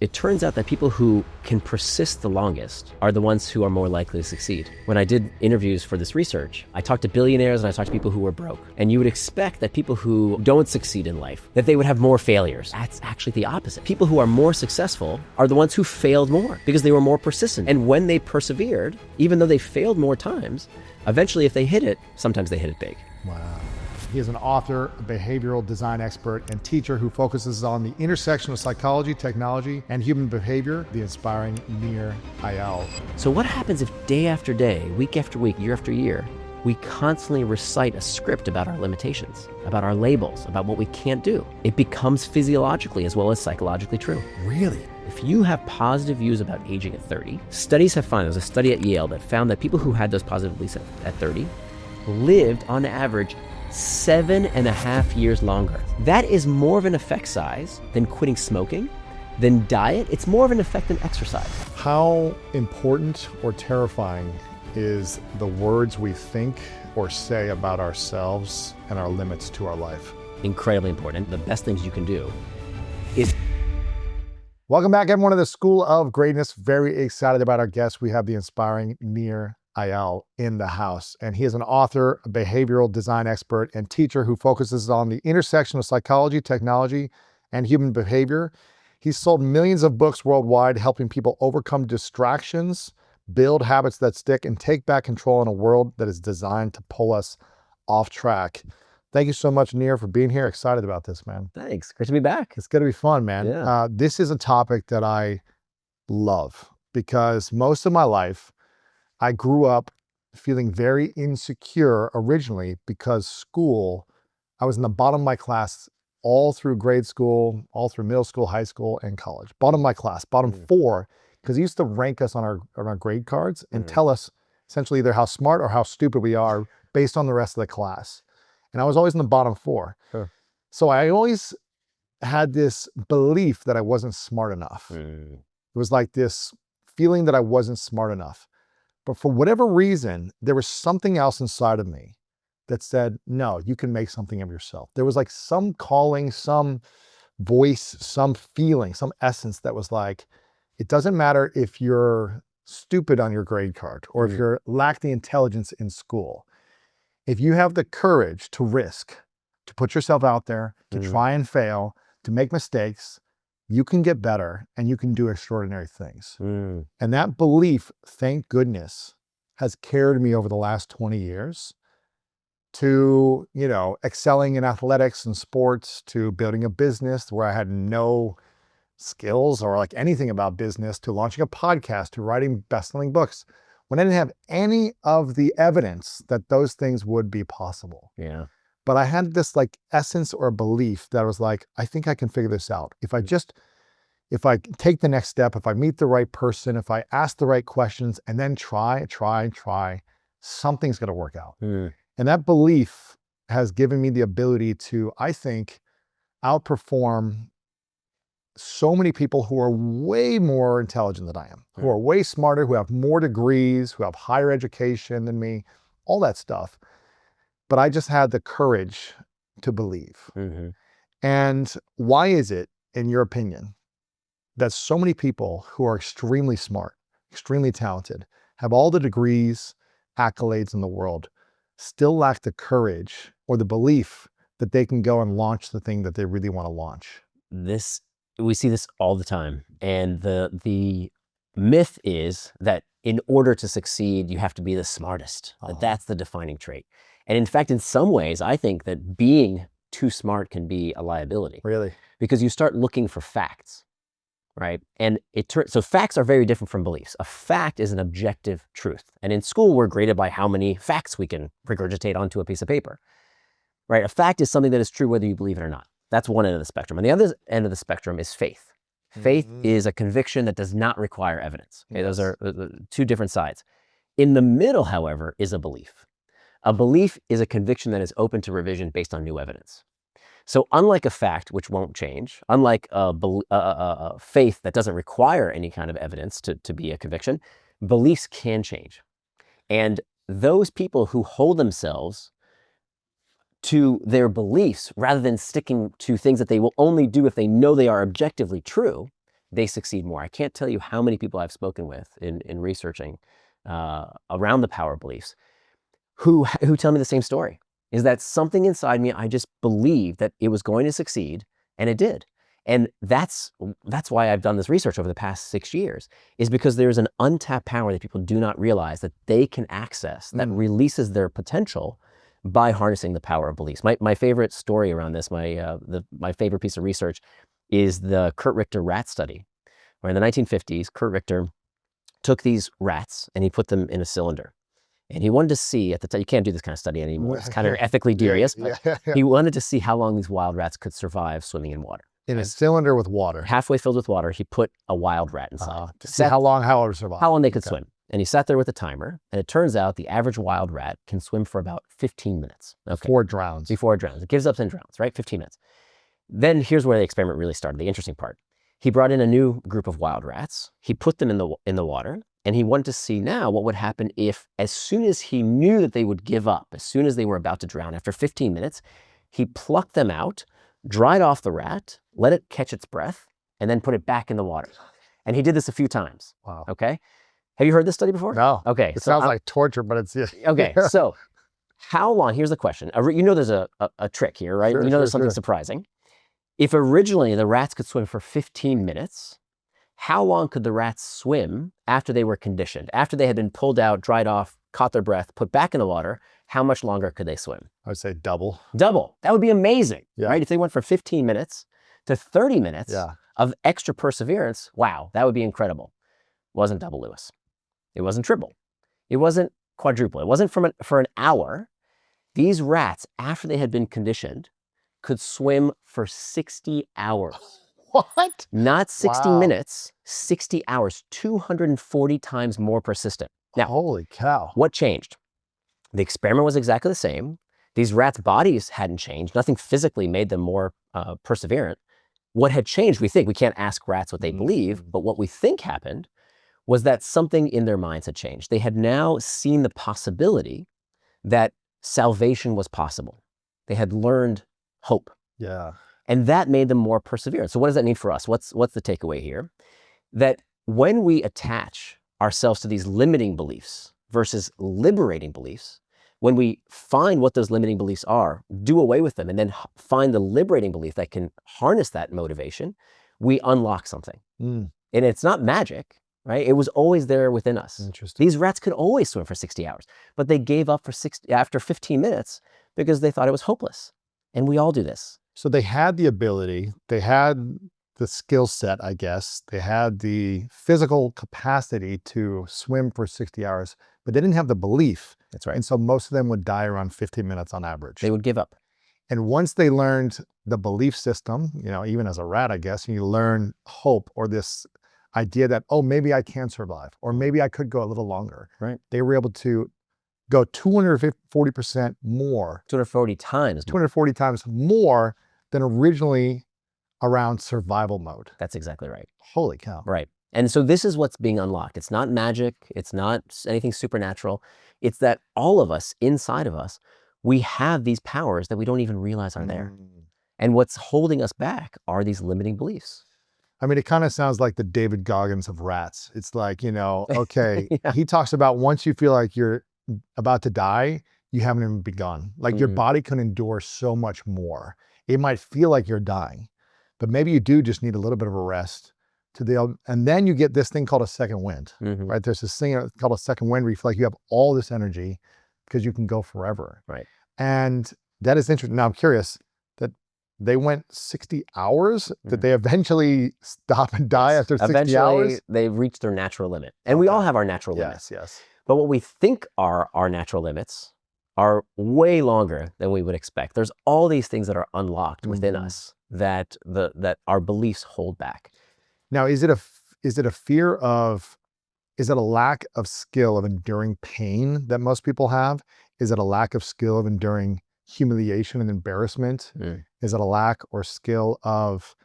It turns out that people who can persist the longest are the ones who are more likely to succeed. When I did interviews for this research, I talked to billionaires and I talked to people who were broke. And you would expect that people who don't succeed in life, that they would have more failures. That's actually the opposite. People who are more successful are the ones who failed more because they were more persistent. And when they persevered, even though they failed more times, eventually if they hit it, sometimes they hit it big. Wow. He is an author, a behavioral design expert, and teacher who focuses on the intersection of psychology, technology, and human behavior, the inspiring Nir Eyal. So what happens if day after day, week after week, year after year, we constantly recite a script about our limitations, about our labels, about what we can't do? It becomes physiologically as well as psychologically true. Really? If you have positive views about aging at 30, studies have found, there was a study at Yale that found that people who had those positive beliefs at 30 lived on average 7.5 years longer. That is more of an effect size than quitting smoking, than diet. It's more of an effect than exercise. How important or terrifying is the words we think or say about ourselves and our limits to our life? Incredibly important. The best things you can do is... Welcome back, everyone, to the School of Greatness. Very excited about our guest. We have the inspiring Nir Eyal in the house, and he is an author, a behavioral design expert, and teacher who focuses on the intersection of psychology, technology, and human behavior. He's sold millions of books worldwide, helping people overcome distractions, build habits that stick, and take back control in a world that is designed to pull us off track. Thank you so much, Nir, for being here. Excited about this, man. Thanks. Great to be back. It's going to be fun, man. Yeah. This is a topic that I love because most of my life, I grew up feeling very insecure originally because school, I was in the bottom of my class all through grade school, all through middle school, high school, and college. Bottom of my class, bottom four, because he used to rank us on our grade cards and tell us essentially either how smart or how stupid we are based on the rest of the class. And I was always in the bottom four. Sure. So I always had this belief that I wasn't smart enough. It was like this feeling that I wasn't smart enough. But for whatever reason, there was something else inside of me that said, no, you can make something of yourself. There was like some calling, some voice, some feeling, some essence that was like, it doesn't matter if you're stupid on your grade card or if you lack the intelligence in school. If you have the courage to risk, to put yourself out there, to try and fail, to make mistakes, you can get better and you can do extraordinary things. And that belief, thank goodness, has carried me over the last 20 years to, excelling in athletics and sports, to building a business where I had no skills or like anything about business, to launching a podcast, to writing best-selling books, when I didn't have any of the evidence that those things would be possible. Yeah. But I had this like essence or belief that was like, I think I can figure this out. If I take the next step, if I meet the right person, if I ask the right questions and then try, something's going to work out. And that belief has given me the ability to, I think, outperform so many people who are way more intelligent than I am, who are way smarter, who have more degrees, who have higher education than me, all that stuff. But I just had the courage to believe. And why is it, in your opinion, that so many people who are extremely smart, extremely talented, have all the degrees, accolades in the world, still lack the courage or the belief that they can go and launch the thing that they really want to launch? We see this all the time. And the myth is that in order to succeed, you have to be the smartest. That's the defining trait. And in fact, in some ways, I think that being too smart can be a liability. Really? Because you start looking for facts, right? And so facts are very different from beliefs. A fact is an objective truth. And in school, we're graded by how many facts we can regurgitate onto a piece of paper, right? A fact is something that is true whether you believe it or not. That's one end of the spectrum. And the other end of the spectrum is faith. Faith is a conviction that does not require evidence. Okay? Those are two different sides. In the middle, however, is a belief. A belief is a conviction that is open to revision based on new evidence. So unlike a fact, which won't change, unlike a faith that doesn't require any kind of evidence to be a conviction, beliefs can change. And those people who hold themselves to their beliefs rather than sticking to things that they will only do if they know they are objectively true, they succeed more. I can't tell you how many people I've spoken with in researching around the power beliefs who tell me the same story, is that something inside me, I just believed that it was going to succeed, and it did. And that's why I've done this research over the past 6 years, is because there's an untapped power that people do not realize that they can access, that releases their potential by harnessing the power of beliefs. My favorite story around this, my favorite piece of research, is the Kurt Richter rat study, where in the 1950s, Kurt Richter took these rats and he put them in a cylinder. And he wanted to see, at the time, you can't do this kind of study anymore, it's kind of ethically dubious, but he wanted to see how long these wild rats could survive swimming in water. In a cylinder with water. Halfway filled with water, he put a wild rat inside. To see how long it would survive. How long they could swim. And he sat there with a timer, and it turns out the average wild rat can swim for about 15 minutes. Before it drowns. Before it drowns. It gives up and drowns, right? 15 minutes. Then here's where the experiment really started, the interesting part. He brought in a new group of wild rats. He put them in the water, and he wanted to see now what would happen if, as soon as he knew that they would give up, as soon as they were about to drown, after 15 minutes, he plucked them out, dried off the rat, let it catch its breath, and then put it back in the water. And he did this a few times. Wow. Okay. Have you heard this study before? No. Okay. It sounds like torture, but it's... Okay. So how long, here's the question. You know there's a trick here, right? Sure, there's something surprising. If originally the rats could swim for 15 minutes, how long could the rats swim after they were conditioned? After they had been pulled out, dried off, caught their breath, put back in the water, how much longer could they swim? I would say double. Double. That would be amazing, right? If they went from 15 minutes to 30 minutes of extra perseverance, wow, that would be incredible. It wasn't double, Lewis. It wasn't triple. It wasn't quadruple. It wasn't for an hour. These rats, after they had been conditioned, could swim for 60 hours. What? Not 60 minutes, 60 hours, 240 times more persistent. Now, holy cow. What changed? The experiment was exactly the same. These rats' bodies hadn't changed. Nothing physically made them more perseverant. What had changed, we think, we can't ask rats what they believe, but what we think happened was that something in their minds had changed. They had now seen the possibility that salvation was possible. They had learned hope. Yeah. And that made them more perseverant. So what does that mean for us? What's the takeaway here? That when we attach ourselves to these limiting beliefs versus liberating beliefs, when we find what those limiting beliefs are, do away with them, and then find the liberating belief that can harness that motivation, we unlock something. And it's not magic, right? It was always there within us. Interesting. These rats could always swim for 60 hours, but they gave up after 15 minutes because they thought it was hopeless. And we all do this. So they had the ability, they had the skill set, I guess. They had the physical capacity to swim for 60 hours, but they didn't have the belief. That's right. And so most of them would die around 15 minutes on average. They would give up. And once they learned the belief system, even as a rat, I guess, you learn hope, or this idea that, oh, maybe I can survive, or maybe I could go a little longer. Right. They were able to go 240% more. 240 times. 240 times more than originally around survival mode. That's exactly right. Holy cow. Right. And so this is what's being unlocked. It's not magic. It's not anything supernatural. It's that all of us, inside of us, we have these powers that we don't even realize are there. And what's holding us back are these limiting beliefs. I mean, it kind of sounds like the David Goggins of rats. It's like, okay, he talks about once you feel like you're about to die, you haven't even begun. Like your body can endure so much more. It might feel like you're dying, but maybe you do just need a little bit of a rest and then you get this thing called a second wind, right? There's this thing called a second wind where you feel like you have all this energy because you can go forever. Right. And that is interesting. Now I'm curious that they went 60 hours. Did they eventually stop and die after 60 hours? They reached their natural limit. And we all have our natural limits. Yes. But what we think are our natural limits are way longer than we would expect. There's all these things that are unlocked within us that our beliefs hold back. Now, is it a fear of, is it a lack of skill of enduring pain that most people have? Is it a lack of skill of enduring humiliation and embarrassment? Is it a lack or skill of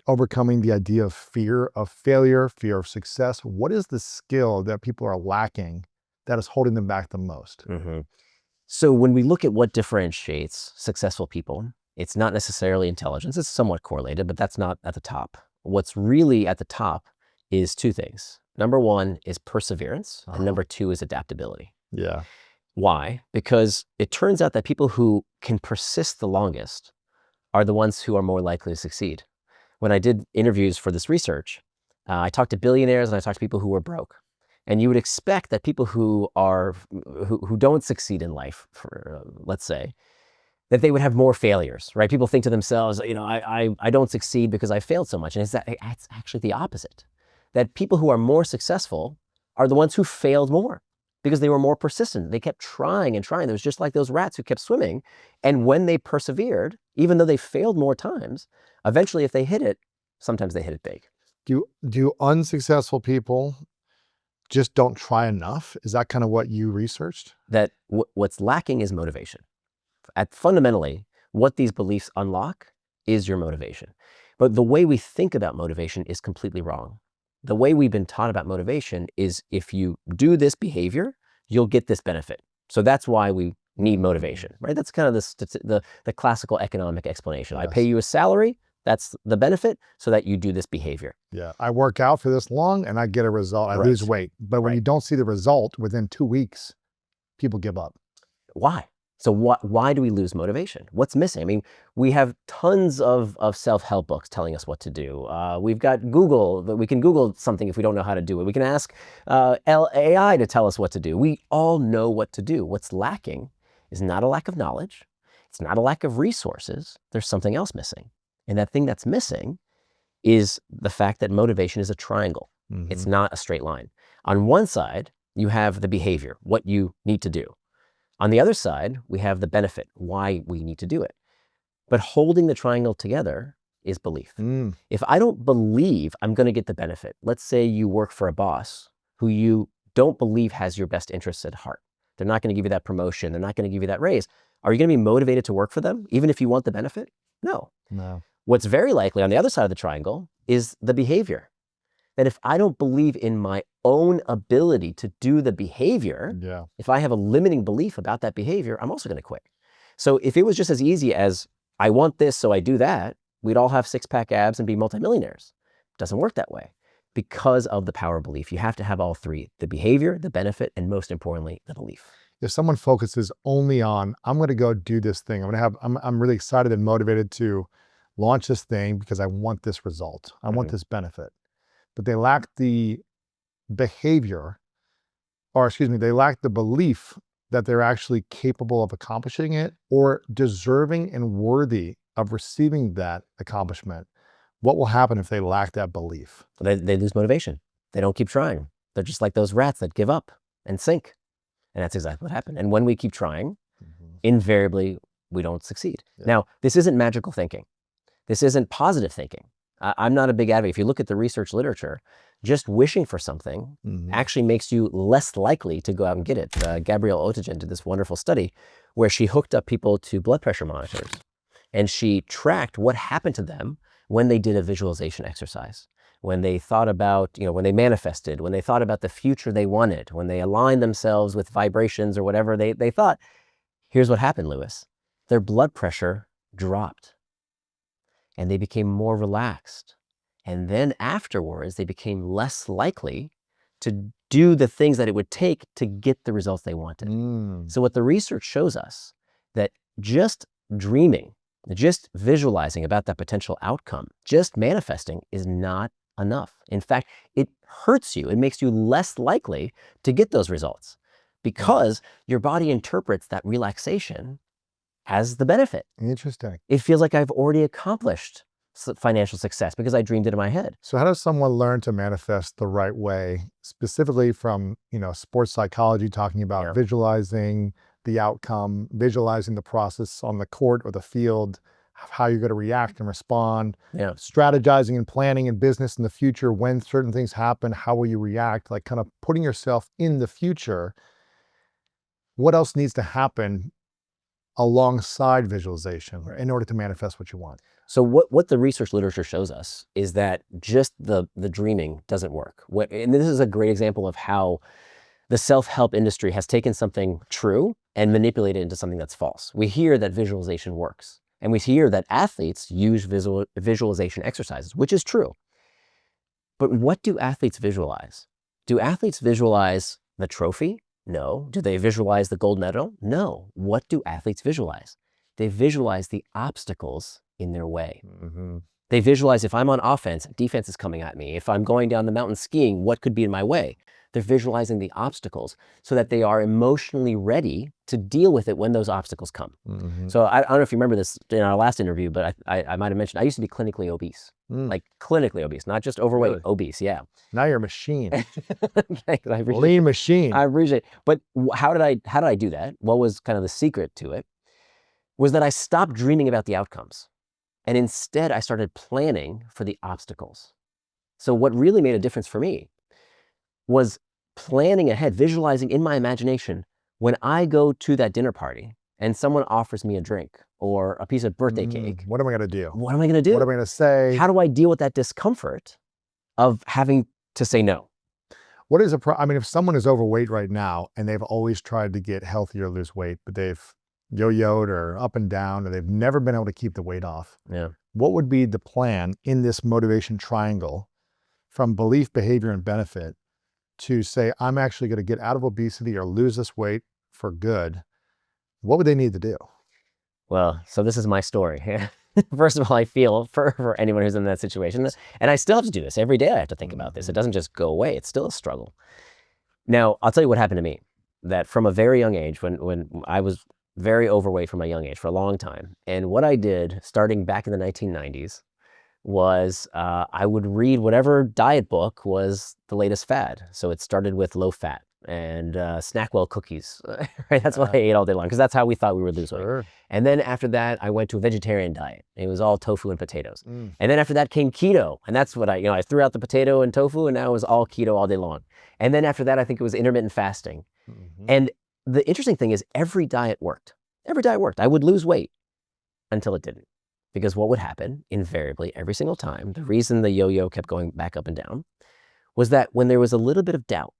overcoming the idea of fear of failure, fear of success? What is the skill that people are lacking that is holding them back the most? So when we look at what differentiates successful people, it's not necessarily intelligence. It's somewhat correlated, but that's not at the top. what's really at the top is two things. Number one is perseverance, and number two is adaptability. Yeah. Why? Because it turns out that people who can persist the longest are the ones who are more likely to succeed. When I did interviews for this research, I talked to billionaires and I talked to people who were broke. And you would expect that people who don't succeed in life, for, let's say, that they would have more failures, right? People think to themselves, I don't succeed because I failed so much. And it's actually the opposite. That people who are more successful are the ones who failed more because they were more persistent. They kept trying and trying. It was just like those rats who kept swimming. And when they persevered, even though they failed more times, eventually if they hit it, sometimes they hit it big. Do unsuccessful people just don't try enough? Is that kind of what you researched? That what's lacking is motivation. Fundamentally, what these beliefs unlock is your motivation. But the way we think about motivation is completely wrong. The way we've been taught about motivation is if you do this behavior, you'll get this benefit. So that's why we need motivation, right? That's kind of the classical economic explanation. Yes. I pay you a salary, that's the benefit, so that you do this behavior. Yeah, I work out for this long and I get a result, I lose weight. But when you don't see the result within 2 weeks, people give up. Why? So why do we lose motivation? What's missing? I mean, we have tons of self-help books telling us what to do. We've got Google, we can Google something if we don't know how to do it. We can ask AI to tell us what to do. We all know what to do. What's lacking is not a lack of knowledge. It's not a lack of resources. There's something else missing. And that thing that's missing is the fact that motivation is a triangle. Mm-hmm. It's not a straight line. On one side, you have the behavior, what you need to do. On the other side, we have the benefit, why we need to do it. But holding the triangle together is belief. If I don't believe I'm going to get the benefit, let's say you work for a boss who you don't believe has your best interests at heart. They're not going to give you that promotion. They're not going to give you that raise. Are you going to be motivated to work for them, even if you want the benefit? No. What's very likely on the other side of the triangle is the behavior. That if I don't believe in my own ability to do the behavior, if I have a limiting belief about that behavior, I'm also going to quit. So if it was just as easy as I want this, so I do that, we'd all have six-pack abs and be multimillionaires. It doesn't work that way because of the power of belief. You have to have all three: the behavior, the benefit, and most importantly, the belief. If someone focuses only on, I'm going to go do this thing, I'm really excited and motivated to launch this thing because I want this result. I want this benefit. But they lack the behavior, they lack the belief that they're actually capable of accomplishing it or deserving and worthy of receiving that accomplishment. What will happen if they lack that belief? They lose motivation. They don't keep trying. They're just like those rats that give up and sink. And that's exactly what happened. And when we keep trying, invariably, we don't succeed. Now, this isn't magical thinking. This isn't positive thinking. I'm not a big advocate. If you look at the research literature, just wishing for something actually makes you less likely to go out and get it. Gabrielle Oettingen did this wonderful study where she hooked up people to blood pressure monitors and she tracked what happened to them when they did a visualization exercise, when they thought about, when they manifested, when they thought about the future they wanted, when they aligned themselves with vibrations or whatever they thought. Here's what happened, Lewis. Their blood pressure dropped. And they became more relaxed. And then afterwards, they became less likely to do the things that it would take to get the results they wanted. So what the research shows us, that just dreaming, just visualizing about that potential outcome, just manifesting is not enough. In fact, it hurts you. It makes you less likely to get those results because your body interprets that relaxation as the benefit. Interesting. It feels like I've already accomplished financial success because I dreamed it in my head. So how does someone learn to manifest the right way, specifically from, sports psychology, talking about visualizing the outcome, visualizing the process on the court or the field, how you're going to react and respond, strategizing and planning in business in the future, when certain things happen, how will you react, like kind of putting yourself in the future. What else needs to happen alongside visualization in order to manifest what you want? So what the research literature shows us is that just the dreaming doesn't work. And this is a great example of how the self-help industry has taken something true and manipulated it into something that's false. We hear that visualization works, and we hear that athletes use visualization exercises, which is true. But what do athletes visualize? Do athletes visualize the trophy? No. Do they visualize the gold medal? No. What do athletes visualize? They visualize the obstacles in their way. Mm-hmm. They visualize if I'm on offense, defense is coming at me. If I'm going down the mountain skiing, what could be in my way? They're visualizing the obstacles so that they are emotionally ready to deal with it when those obstacles come. Mm-hmm. So I don't know if you remember this in our last interview, but I might have mentioned, I used to be clinically obese, like clinically obese, not just overweight, Really? obese, yeah. Now you're a machine. Thanks, I appreciate Lean machine. I appreciate it. But how did I do that? What was kind of the secret to it? Was that I stopped dreaming about the outcomes. And instead, I started planning for the obstacles. So what really made a difference for me was planning ahead, visualizing in my imagination when I go to that dinner party and someone offers me a drink or a piece of birthday cake. What am I going to do? What am I going to do? What am I going to say? How do I deal with that discomfort of having to say no? What is I mean, if someone is overweight right now and they've always tried to get healthier, lose weight, but they've yo-yoed or up and down, or they've never been able to keep the weight off. Yeah. What would be the plan in this motivation triangle from belief, behavior, and benefit to say, I'm actually going to get out of obesity or lose this weight for good? What would they need to do? Well, so this is my story. First of all, I feel for anyone who's in that situation, and I still have to do this. Every day I have to think about this. It doesn't just go away. It's still a struggle. Now, I'll tell you what happened to me, that from a very young age, when I was very overweight from a young age for a long time. And what I did starting back in the 1990s was I would read whatever diet book was the latest fad. So it started with low fat and Snackwell cookies. Right? That's what I ate all day long because that's how we thought we would lose weight. And then after that, I went to a vegetarian diet. It was all tofu and potatoes. And then after that came keto. And that's what I threw out the potato and tofu and now it was all keto all day long. And then after that, I think it was intermittent fasting. And the interesting thing is every diet worked. Every diet worked. I would lose weight until it didn't. Because what would happen invariably every single time, the reason the yo-yo kept going back up and down was that when there was a little bit of doubt,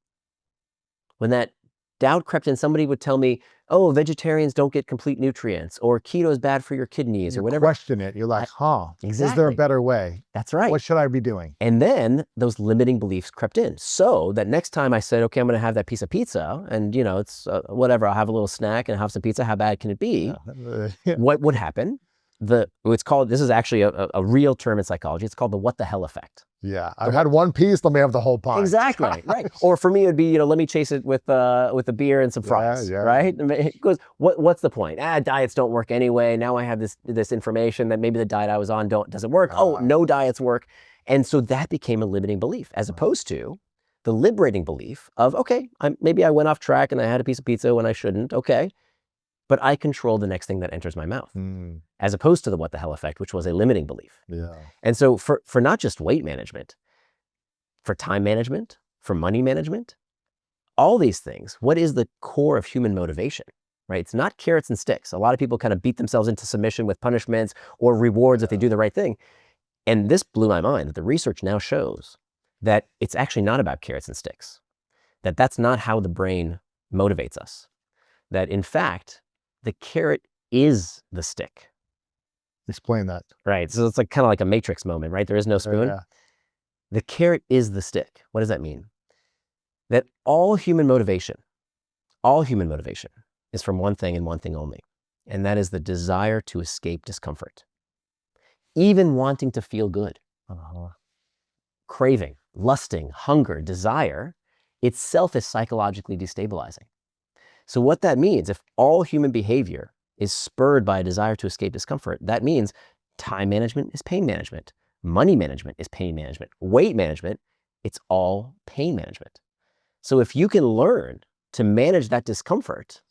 when that doubt crept in, somebody would tell me, oh, vegetarians don't get complete nutrients or keto is bad for your kidneys or whatever. Question it. You're like, exactly. Is there a better way? That's right. What should I be doing? And then those limiting beliefs crept in. So that next time I said, okay, I'm going to have that piece of pizza and it's whatever, I'll have a little snack and have some pizza. How bad can it be? What would happen? This is actually a real term in psychology. It's called the what the hell effect. Yeah, I've had one piece, let me have the whole pie. Exactly, right. Or for me, it would be, let me chase it with a beer and some fries, right? Because what's the point? Diets don't work anyway. Now I have this information that maybe the diet I was on doesn't work. No diets work. And so that became a limiting belief as opposed to the liberating belief of, okay, maybe I went off track and I had a piece of pizza when I shouldn't, okay. But I control the next thing that enters my mouth, as opposed to the what the hell effect, which was a limiting belief. Yeah. And so for not just weight management, for time management, for money management, all these things, what is the core of human motivation, right? It's not carrots and sticks. A lot of people kind of beat themselves into submission with punishments or rewards if they do the right thing. And this blew my mind that the research now shows that it's actually not about carrots and sticks, that that's not how the brain motivates us, that in fact, the carrot is the stick. Explain that. Right. So it's kind of like a Matrix moment, right? There is no spoon. Yeah. The carrot is the stick. What does that mean? That all human motivation is from one thing and one thing only. And that is the desire to escape discomfort. Even wanting to feel good. Craving, lusting, hunger, desire, itself is psychologically destabilizing. So what that means, if all human behavior is spurred by a desire to escape discomfort, that means time management is pain management. Money management is pain management. Weight management, it's all pain management. So if you can learn to manage that discomfort,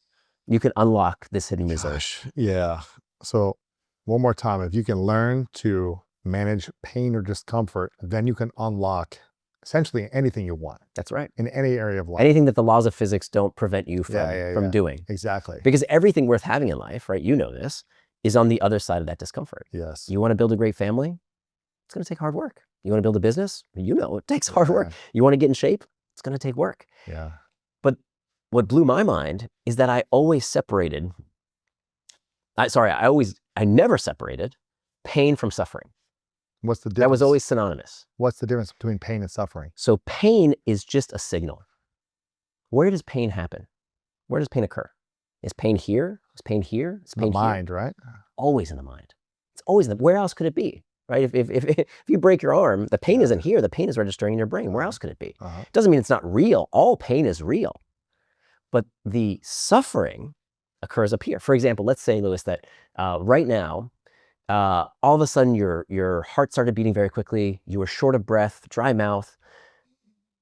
you can unlock this hidden resource. Yeah. So one more time, if you can learn to manage pain or discomfort, then you can unlock essentially anything you want. That's right. In any area of life. Anything that the laws of physics don't prevent you from doing. Exactly. Because everything worth having in life, right, you know this, is on the other side of that discomfort. Yes. You want to build a great family? It's going to take hard work. You want to build a business? You know it takes hard work. You want to get in shape? It's going to take work. Yeah. But what blew my mind is that I never separated pain from suffering. What's the difference? That was always synonymous. What's the difference between pain and suffering? So pain is just a signal. Where does pain happen? Where does pain occur? Is pain here? Is pain here? Is pain The mind, right? Always in the mind. It's always where else could it be? Right? If you break your arm, the pain isn't here. The pain is registering in your brain. Where else could it be? It doesn't mean it's not real. All pain is real. But the suffering occurs up here. For example, let's say, Lewis, that right now, all of a sudden your heart started beating very quickly. You were short of breath, dry mouth.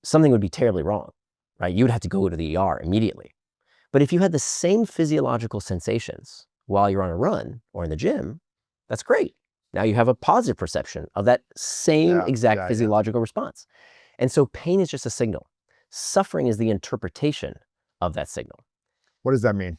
Something would be terribly wrong, right? You would have to go to the ER immediately. But if you had the same physiological sensations while you're on a run or in the gym, that's great. Now you have a positive perception of that same exact physiological response. And so pain is just a signal. Suffering is the interpretation of that signal. What does that mean?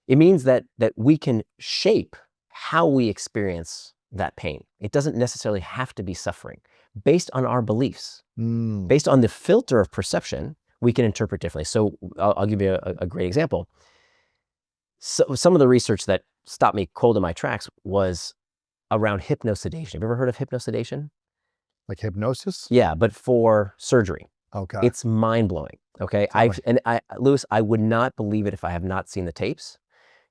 It means that we can shape how we experience that pain. It doesn't necessarily have to be suffering. Based on our beliefs, based on the filter of perception, we can interpret differently. So I'll give you a great example. So some of the research that stopped me cold in my tracks was around hypnosedation. Have you ever heard of hypnosedation? Like hypnosis? Yeah, but for surgery. Okay. It's mind-blowing. Okay. Lewis, I would not believe it if I have not seen the tapes.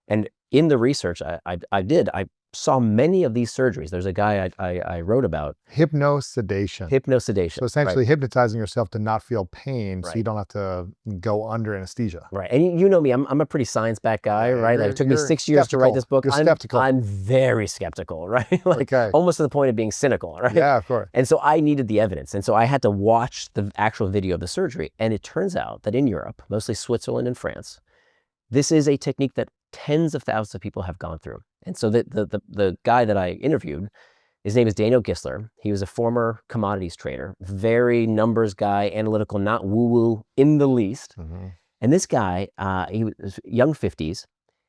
And in the research I saw many of these surgeries. There's a guy I wrote about. Hypnosedation. Hypnosedation. So essentially hypnotizing yourself to not feel pain so you don't have to go under anesthesia. Right. And you know me, I'm a pretty science-backed guy, right? Like it took me 6 years to write this book. You're skeptical. I'm very skeptical, right? Like almost to the point of being cynical, right? Yeah, of course. And so I needed the evidence. And so I had to watch the actual video of the surgery. And it turns out that in Europe, mostly Switzerland and France, this is a technique that tens of thousands of people have gone through. And so the guy that I interviewed, his name is Daniel Gisler. He was a former commodities trader, very numbers guy, analytical, not woo-woo in the least. And this guy, he was young 50s.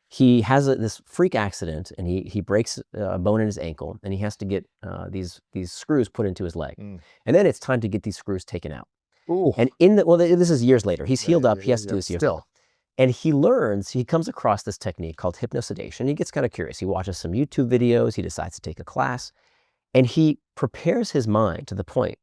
He has this freak accident and he breaks a bone in his ankle and he has to get these screws put into his leg. And then it's time to get these screws taken out. Ooh. And this is years later. He's healed up. He has to do this years later. And he comes across this technique called hypnosedation. He gets kind of curious. He watches some YouTube videos. He decides to take a class. And he prepares his mind to the point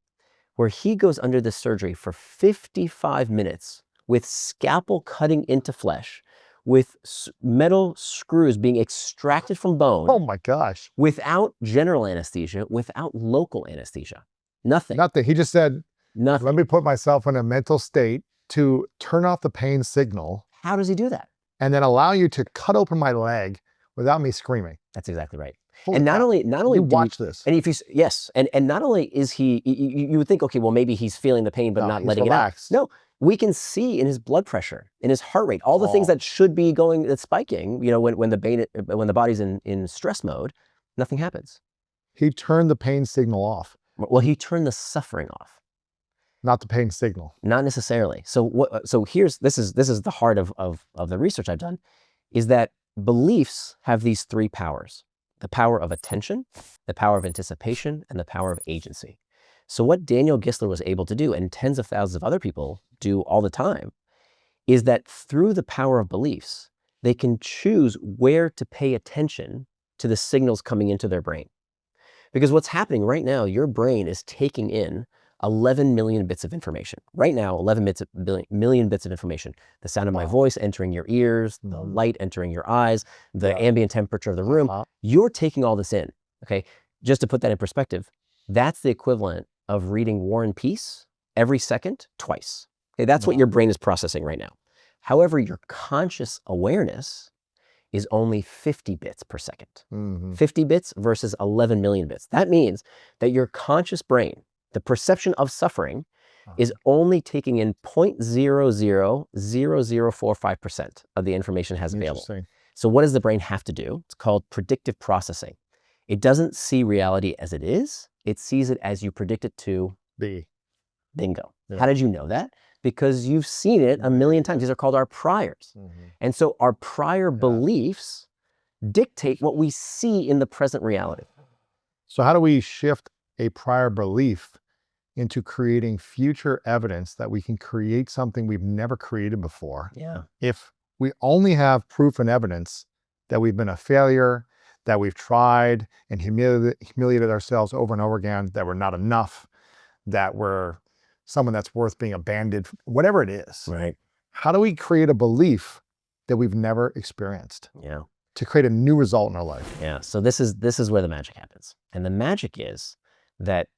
where he goes under this surgery for 55 minutes with scalpel cutting into flesh, with metal screws being extracted from bone. Oh my gosh. Without general anesthesia, without local anesthesia. Nothing. Nothing. He just said, nothing. Let me put myself in a mental state to turn off the pain signal. How does he do that? And then allow you to cut open my leg without me screaming. That's exactly right. Holy and not cow. only you watch this. And if you yes, and not only is he, you would think, okay, well maybe he's feeling the pain but not letting relaxed. it out. No, we can see in his blood pressure, in his heart rate, all the things that should be that's spiking. You know, when the body's in stress mode, nothing happens. He turned the pain signal off. Well, he turned the suffering off. Not the pain signal. Not necessarily. So this is the heart of the research I've done, is that beliefs have these three powers: the power of attention, the power of anticipation, and the power of agency. So what Daniel Gisler was able to do, and tens of thousands of other people do all the time, is that through the power of beliefs, they can choose where to pay attention to the signals coming into their brain. Because what's happening right now, your brain is taking in 11 million bits of information. Right now, 11 million bits of information. The sound of my voice entering your ears, the light entering your eyes, the ambient temperature of the room. You're taking all this in, okay? Just to put that in perspective, that's the equivalent of reading War and Peace every second, twice. Okay, that's what your brain is processing right now. However, your conscious awareness is only 50 bits per second. 50 bits versus 11 million bits. That means that your conscious brain, the perception of suffering, is only taking in 0.000045% of the information it has available. So what does the brain have to do? It's called predictive processing. It doesn't see reality as it is. It sees it as you predict it to be. Bingo. How did you know that? Because you've seen it a million times. These are called our priors. And so our prior beliefs dictate what we see in the present reality. So how do we shift a prior belief into creating future evidence that we can create something we've never created before? Yeah. If we only have proof and evidence that we've been a failure, that we've tried and humiliated ourselves over and over again, that we're not enough, that we're someone that's worth being abandoned, whatever it is. Right. How do we create a belief that we've never experienced Yeah. to create a new result in our life? Yeah. So this is where the magic happens. And the magic is that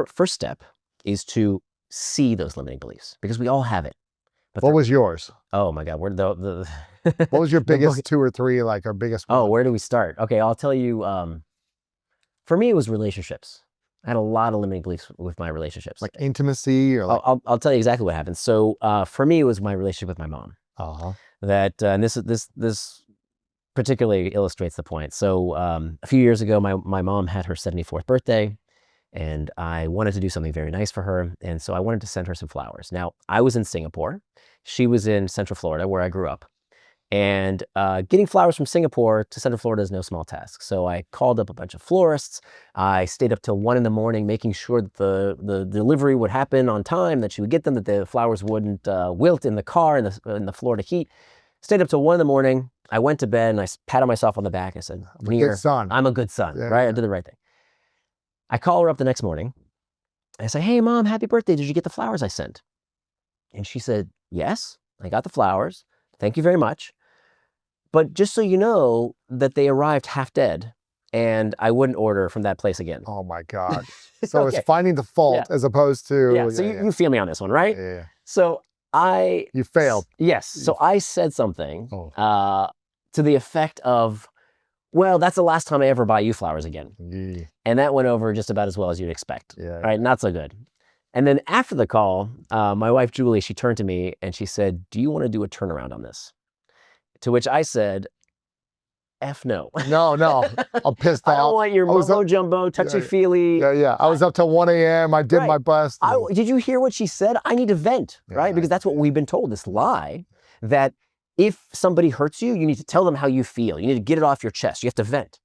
first step is to see those limiting beliefs, because we all have it. But What was yours? oh my God, where the What was your the biggest book- 2 or 3, like our biggest Oh, one? where do we start? Okay, I'll tell you. For me, it was relationships. I had a lot of limiting beliefs with my relationships. Like intimacy or like, I'll tell you exactly what happened. So for me, it was my relationship with my mom. uh-huh. That and this particularly illustrates the point. So a few years ago, my mom had her 74th birthday, and I wanted to do something very nice for her, and so I wanted to send her some flowers. Now, I was in Singapore. She was in Central Florida, where I grew up. And getting flowers from Singapore to Central Florida is no small task. So I called up a bunch of florists. I stayed up till 1 a.m, making sure that the delivery would happen on time, that she would get them, that the flowers wouldn't wilt in the car in the Florida heat. Stayed up till 1 a.m. I went to bed and I patted myself on the back. I said, I'm a good son. I'm a good son, Yeah, right? yeah. I did the right thing. I call her up the next morning. I say, hey, Mom, happy birthday. Did you get the flowers I sent? And she said, yes, I got the flowers. Thank you very much. But just so you know that they arrived half dead, and I wouldn't order from that place again. Oh my God. So Okay. it's finding the fault as opposed to. Yeah, so you feel me on this one, right? Yeah. So You failed. Yes. So I said something Oh. to the effect of, well, that's the last time I ever buy you flowers again. Yeah. And that went over just about as well as you'd expect. Yeah. Right? Not so good. And then after the call, my wife, Julie, she turned to me and she said, do you want to do a turnaround on this? To which I said, F no. No, I'm pissed off. I don't want your mumbo jumbo, touchy-feely. Yeah. I was up till 1 a.m. I did my best. Did you hear what she said? I need to vent, Yeah, right? Because that's what we've been told, this lie, that if somebody hurts you, you need to tell them how you feel. You need to get it off your chest. You have to vent.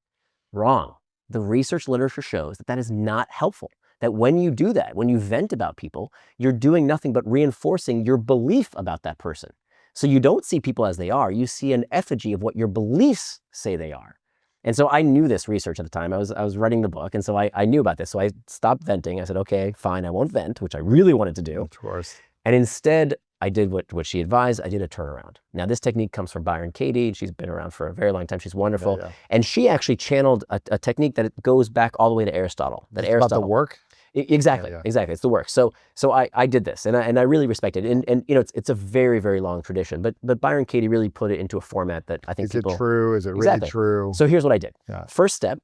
Wrong. The research literature shows that that is not helpful. That when you do that, when you vent about people, you're doing nothing but reinforcing your belief about that person. So you don't see people as they are. You see an effigy of what your beliefs say they are. And so I knew this research at the time. I was writing the book, and so I knew about this. So I stopped venting. I said, okay, fine, I won't vent, which I really wanted to do. Of course. And instead, I did what she advised. I did a turnaround. Now, this technique comes from Byron Katie. She's been around for a very long time. She's wonderful. Yeah. And she actually channeled a technique that goes back all the way to Aristotle. About the work? Exactly. It's the work. So I did this, and I really respect it. And you know, it's a very, very long tradition. But Byron Katie really put it into a format that I think people. Is it true? Is it really true? So here's what I did. Yeah. First step,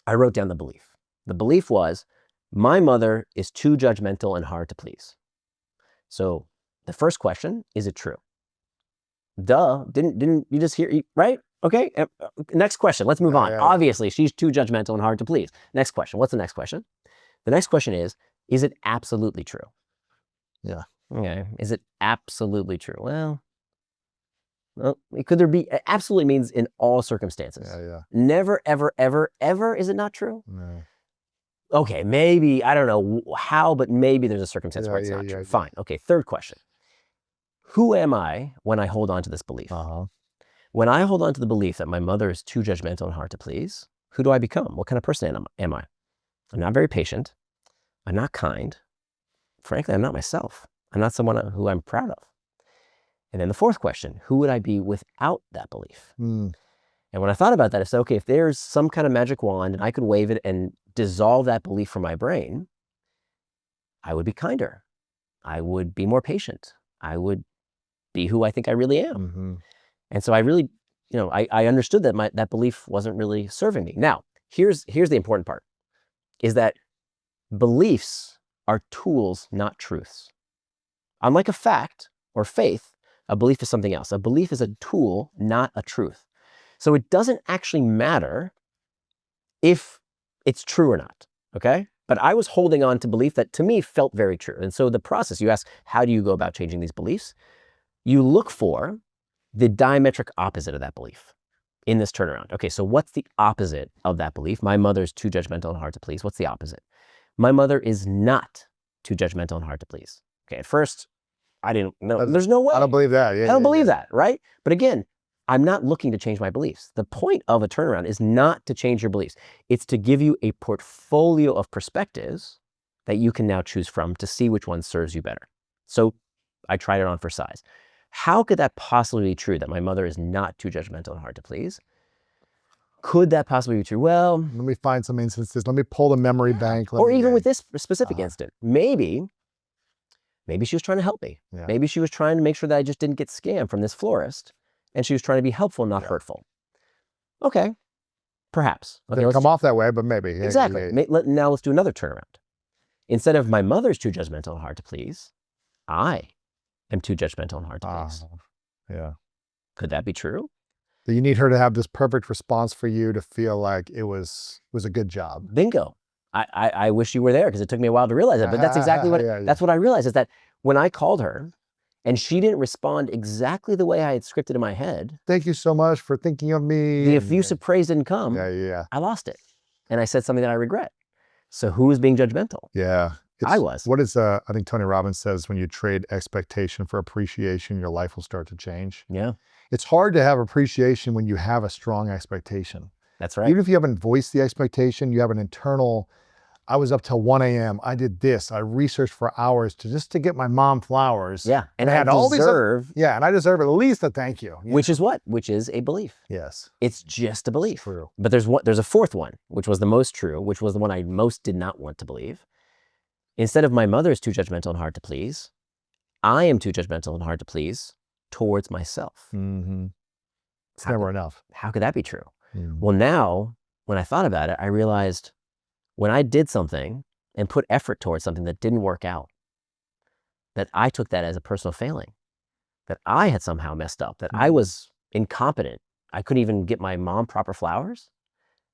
I wrote down the belief. The belief was, my mother is too judgmental and hard to please. So the first question, is it true? Duh, didn't you just hear, right? Okay, next question, let's move on. Yeah. Obviously, she's too judgmental and hard to please. Next question, what's the next question? The next question is it absolutely true? Yeah. Okay, is it absolutely true? Well, could there be, absolutely means in all circumstances. Yeah. Never, ever, ever, ever, is it not true? No. Okay, maybe, I don't know how, but maybe there's a circumstance where it's not true. Fine. Okay, third question. Who am I when I hold on to this belief? When I hold on to the belief that my mother is too judgmental and hard to please, who do I become? What kind of person am I? I'm not very patient. I'm not kind. Frankly, I'm not myself. I'm not someone who I'm proud of. And then the fourth question, who would I be without that belief? And when I thought about that, I said, okay, if there's some kind of magic wand and I could wave it and dissolve that belief from my brain, I would be kinder. I would be more patient. I would be who I think I really am. And so I really, you know, I understood that that belief wasn't really serving me. Now, here's the important part, is that beliefs are tools, not truths. Unlike a fact or faith, a belief is something else. A belief is a tool, not a truth. So it doesn't actually matter if it's true or not, okay? But I was holding on to belief that to me felt very true. And so the process, you ask, how do you go about changing these beliefs? You look for the diametric opposite of that belief in this turnaround. Okay, so what's the opposite of that belief? My mother's too judgmental and hard to please. What's the opposite? My mother is not too judgmental and hard to please. Okay, at first, I didn't know. There's no way. I don't believe that. Yeah, I don't believe that, right? But again, I'm not looking to change my beliefs. The point of a turnaround is not to change your beliefs. It's to give you a portfolio of perspectives that you can now choose from to see which one serves you better. So I tried it on for size. How could that possibly be true, that my mother is not too judgmental and hard to please? Could that possibly be true? Well, let me find some instances. Let me pull the memory bank. Or even with this specific instant, maybe she was trying to help me. Yeah. Maybe she was trying to make sure that I just didn't get scammed from this florist, and she was trying to be helpful, not hurtful. Okay, perhaps. Okay, Didn't come off that way, but maybe. Exactly. Now let's do another turnaround. Instead of my mother's too judgmental and hard to please, I am too judgmental and hard to please. Yeah. Could that be true? That you need her to have this perfect response for you to feel like it was a good job. Bingo. I wish you were there, because it took me a while to realize it, but that's exactly what, that's what I realized, is that when I called her and she didn't respond exactly the way I had scripted in my head. Thank you so much for thinking of me. The effusive praise didn't come. I lost it. And I said something that I regret. So who was being judgmental? Yeah. I was. What is, I think Tony Robbins says, when you trade expectation for appreciation, your life will start to change. Yeah. It's hard to have appreciation when you have a strong expectation. That's right. Even if you haven't voiced the expectation, you have an internal, I was up till 1 a.m. I did this. I researched for hours just to get my mom flowers. Yeah. And I deserve. And I deserve at least a thank you. Which is what? Which is a belief. Yes. It's just a belief. True. But there's a fourth one, which was the most true, which was the one I most did not want to believe. Instead of my mother's too judgmental and hard to please, I am too judgmental and hard to please towards myself. Mm-hmm. It's never enough. How could that be true? Mm-hmm. Well, now, when I thought about it, I realized when I did something and put effort towards something that didn't work out, that I took that as a personal failing, that I had somehow messed up, that I was incompetent. I couldn't even get my mom proper flowers.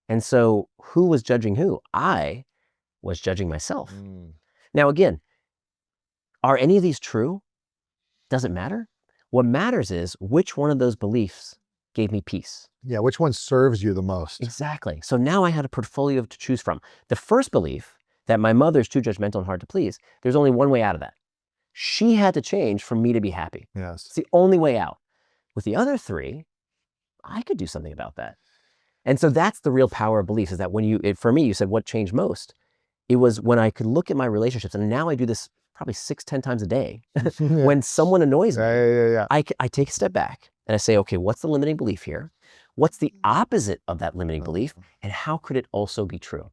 And so who was judging who? I was judging myself. Now, again, are any of these true? Does it matter? What matters is which one of those beliefs gave me peace. Yeah, which one serves you the most? Exactly. So now I had a portfolio to choose from. The first belief, that my mother's too judgmental and hard to please, there's only one way out of that. She had to change for me to be happy. Yes. It's the only way out. With the other three, I could do something about that. And so that's the real power of beliefs, is that when for me, you said what changed most? It was when I could look at my relationships, and now I do this probably 6-10 times a day. When someone annoys me, I take a step back and I say, okay, what's the limiting belief here? What's the opposite of that limiting belief? And how could it also be true?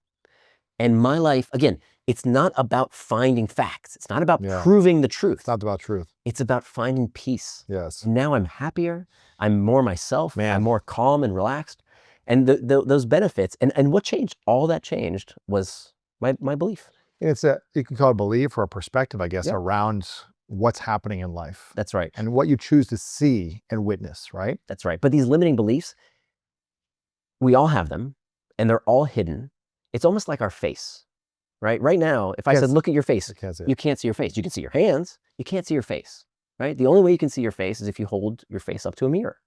And my life, again, it's not about finding facts. It's not about proving the truth. It's not about truth. It's about finding peace. Yes. Now I'm happier. I'm more myself. I'm more calm and relaxed. And those benefits, and what changed? All that changed was my belief. And you can call it a belief or a perspective, I guess, around what's happening in life. That's right. And what you choose to see and witness, right? That's right. But these limiting beliefs, we all have them, and they're all hidden. It's almost like our face, right? Right now, if I said, look at your face, you can't see your face. You can see your hands. You can't see your face, right? The only way you can see your face is if you hold your face up to a mirror.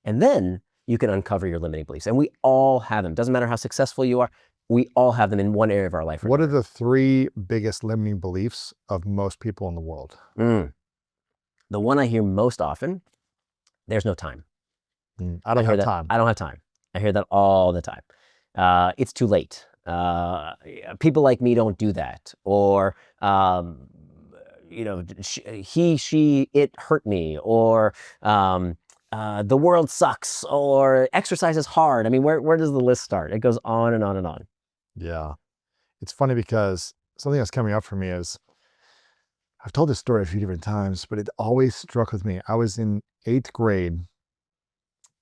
And then you can uncover your limiting beliefs. And we all have them. Doesn't matter how successful you are. We all have them in one area of our life. What are the 3 biggest limiting beliefs of most people in the world? The one I hear most often, there's no time. I don't have time. I don't have time. I hear that all the time. It's too late. People like me don't do that. Or, he, she, it hurt me. Or the world sucks. Or exercise is hard. I mean, where does the list start? It goes on and on and on. Yeah. It's funny because something that's coming up for me is, I've told this story a few different times, but it always struck with me. I was in 8th grade,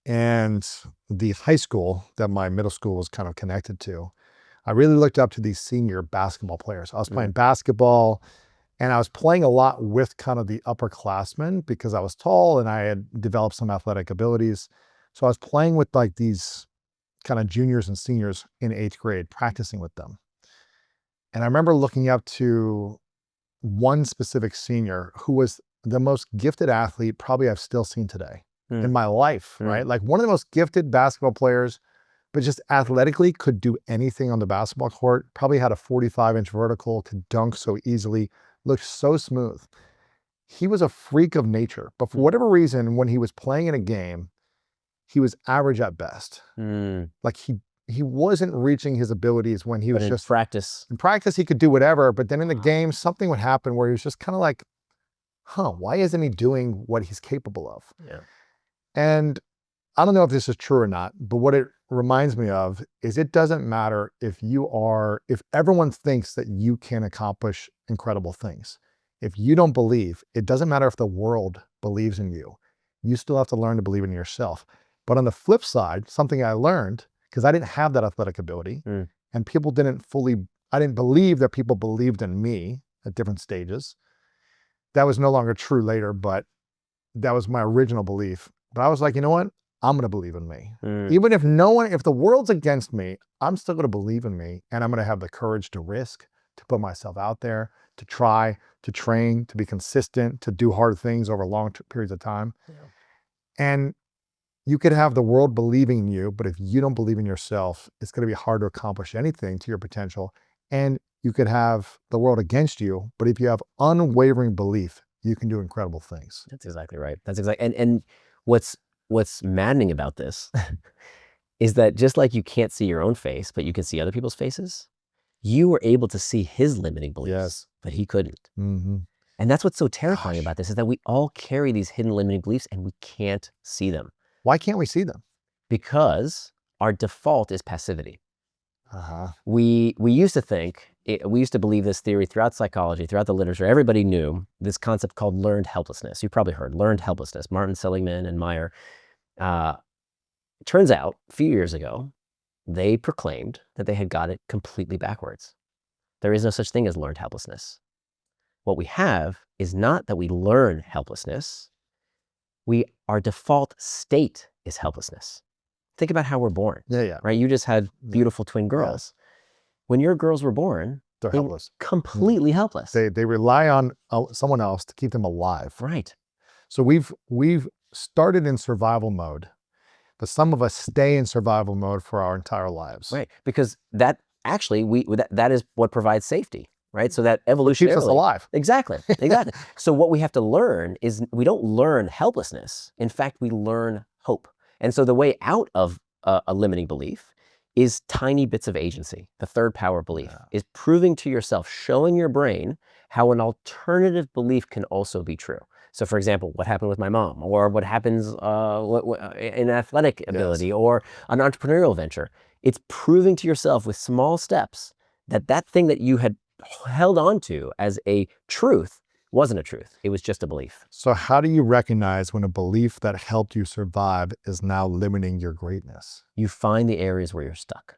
and the high school that my middle school was kind of connected to, I really looked up to these senior basketball players. I was playing basketball, and I was playing a lot with kind of the upperclassmen because I was tall and I had developed some athletic abilities. So I was playing with like these kind of juniors and seniors in 8th grade, practicing with them. And I remember looking up to one specific senior who was the most gifted athlete probably I've still seen today in my life, right? Like one of the most gifted basketball players, but just athletically could do anything on the basketball court, probably had a 45-inch vertical, could dunk so easily, looked so smooth. He was a freak of nature, but for whatever reason, when he was playing in a game, he was average at best. Like he wasn't reaching his abilities when he was just practice. In practice, he could do whatever, but then in the game, something would happen where he was just kind of like, why isn't he doing what he's capable of? Yeah. And I don't know if this is true or not, but what it reminds me of is it doesn't matter if everyone thinks that you can accomplish incredible things. If you don't believe, it doesn't matter if the world believes in you. You still have to learn to believe in yourself. But on the flip side, something I learned, because I didn't have that athletic ability, and I didn't believe that people believed in me at different stages. That was no longer true later, but that was my original belief. But I was like, you know what? I'm going to believe in me. Even if if the world's against me, I'm still going to believe in me. And I'm going to have the courage to risk, to put myself out there, to try, to train, to be consistent, to do hard things over long periods of time. Yeah. And you could have the world believing in you, but if you don't believe in yourself, it's going to be hard to accomplish anything to your potential. And you could have the world against you, but if you have unwavering belief, you can do incredible things. That's exactly right. That's exactly. And what's maddening about this is that just like you can't see your own face, but you can see other people's faces, you were able to see his limiting beliefs, but he couldn't. And that's what's so terrifying about this, is that we all carry these hidden limiting beliefs and we can't see them. Why can't we see them? Because our default is passivity. We used to believe this theory throughout psychology, throughout the literature. Everybody knew this concept called learned helplessness. You've probably heard learned helplessness, Martin Seligman and Meyer. It turns out a few years ago, they proclaimed that they had got it completely backwards. There is no such thing as learned helplessness. What we have is not that we learn helplessness. Our default state is helplessness. Think about how we're born. Right? You just had beautiful twin girls. When your girls were born, they're helpless. Completely helpless. They rely on someone else to keep them alive. Right. So we've started in survival mode, but some of us stay in survival mode for our entire lives. Right. Because that actually that is what provides safety. Right. So that evolutionarily keeps us alive. Exactly. So what we have to learn is we don't learn helplessness. In fact, we learn hope. And so the way out of a limiting belief is tiny bits of agency. The third power belief is proving to yourself, showing your brain how an alternative belief can also be true. So for example, what happened with my mom, or what happens in athletic ability, or an entrepreneurial venture. It's proving to yourself with small steps that thing that you had held on to as a truth wasn't a truth. It was just a belief. So how do you recognize when a belief that helped you survive is now limiting your greatness? You find the areas where you're stuck.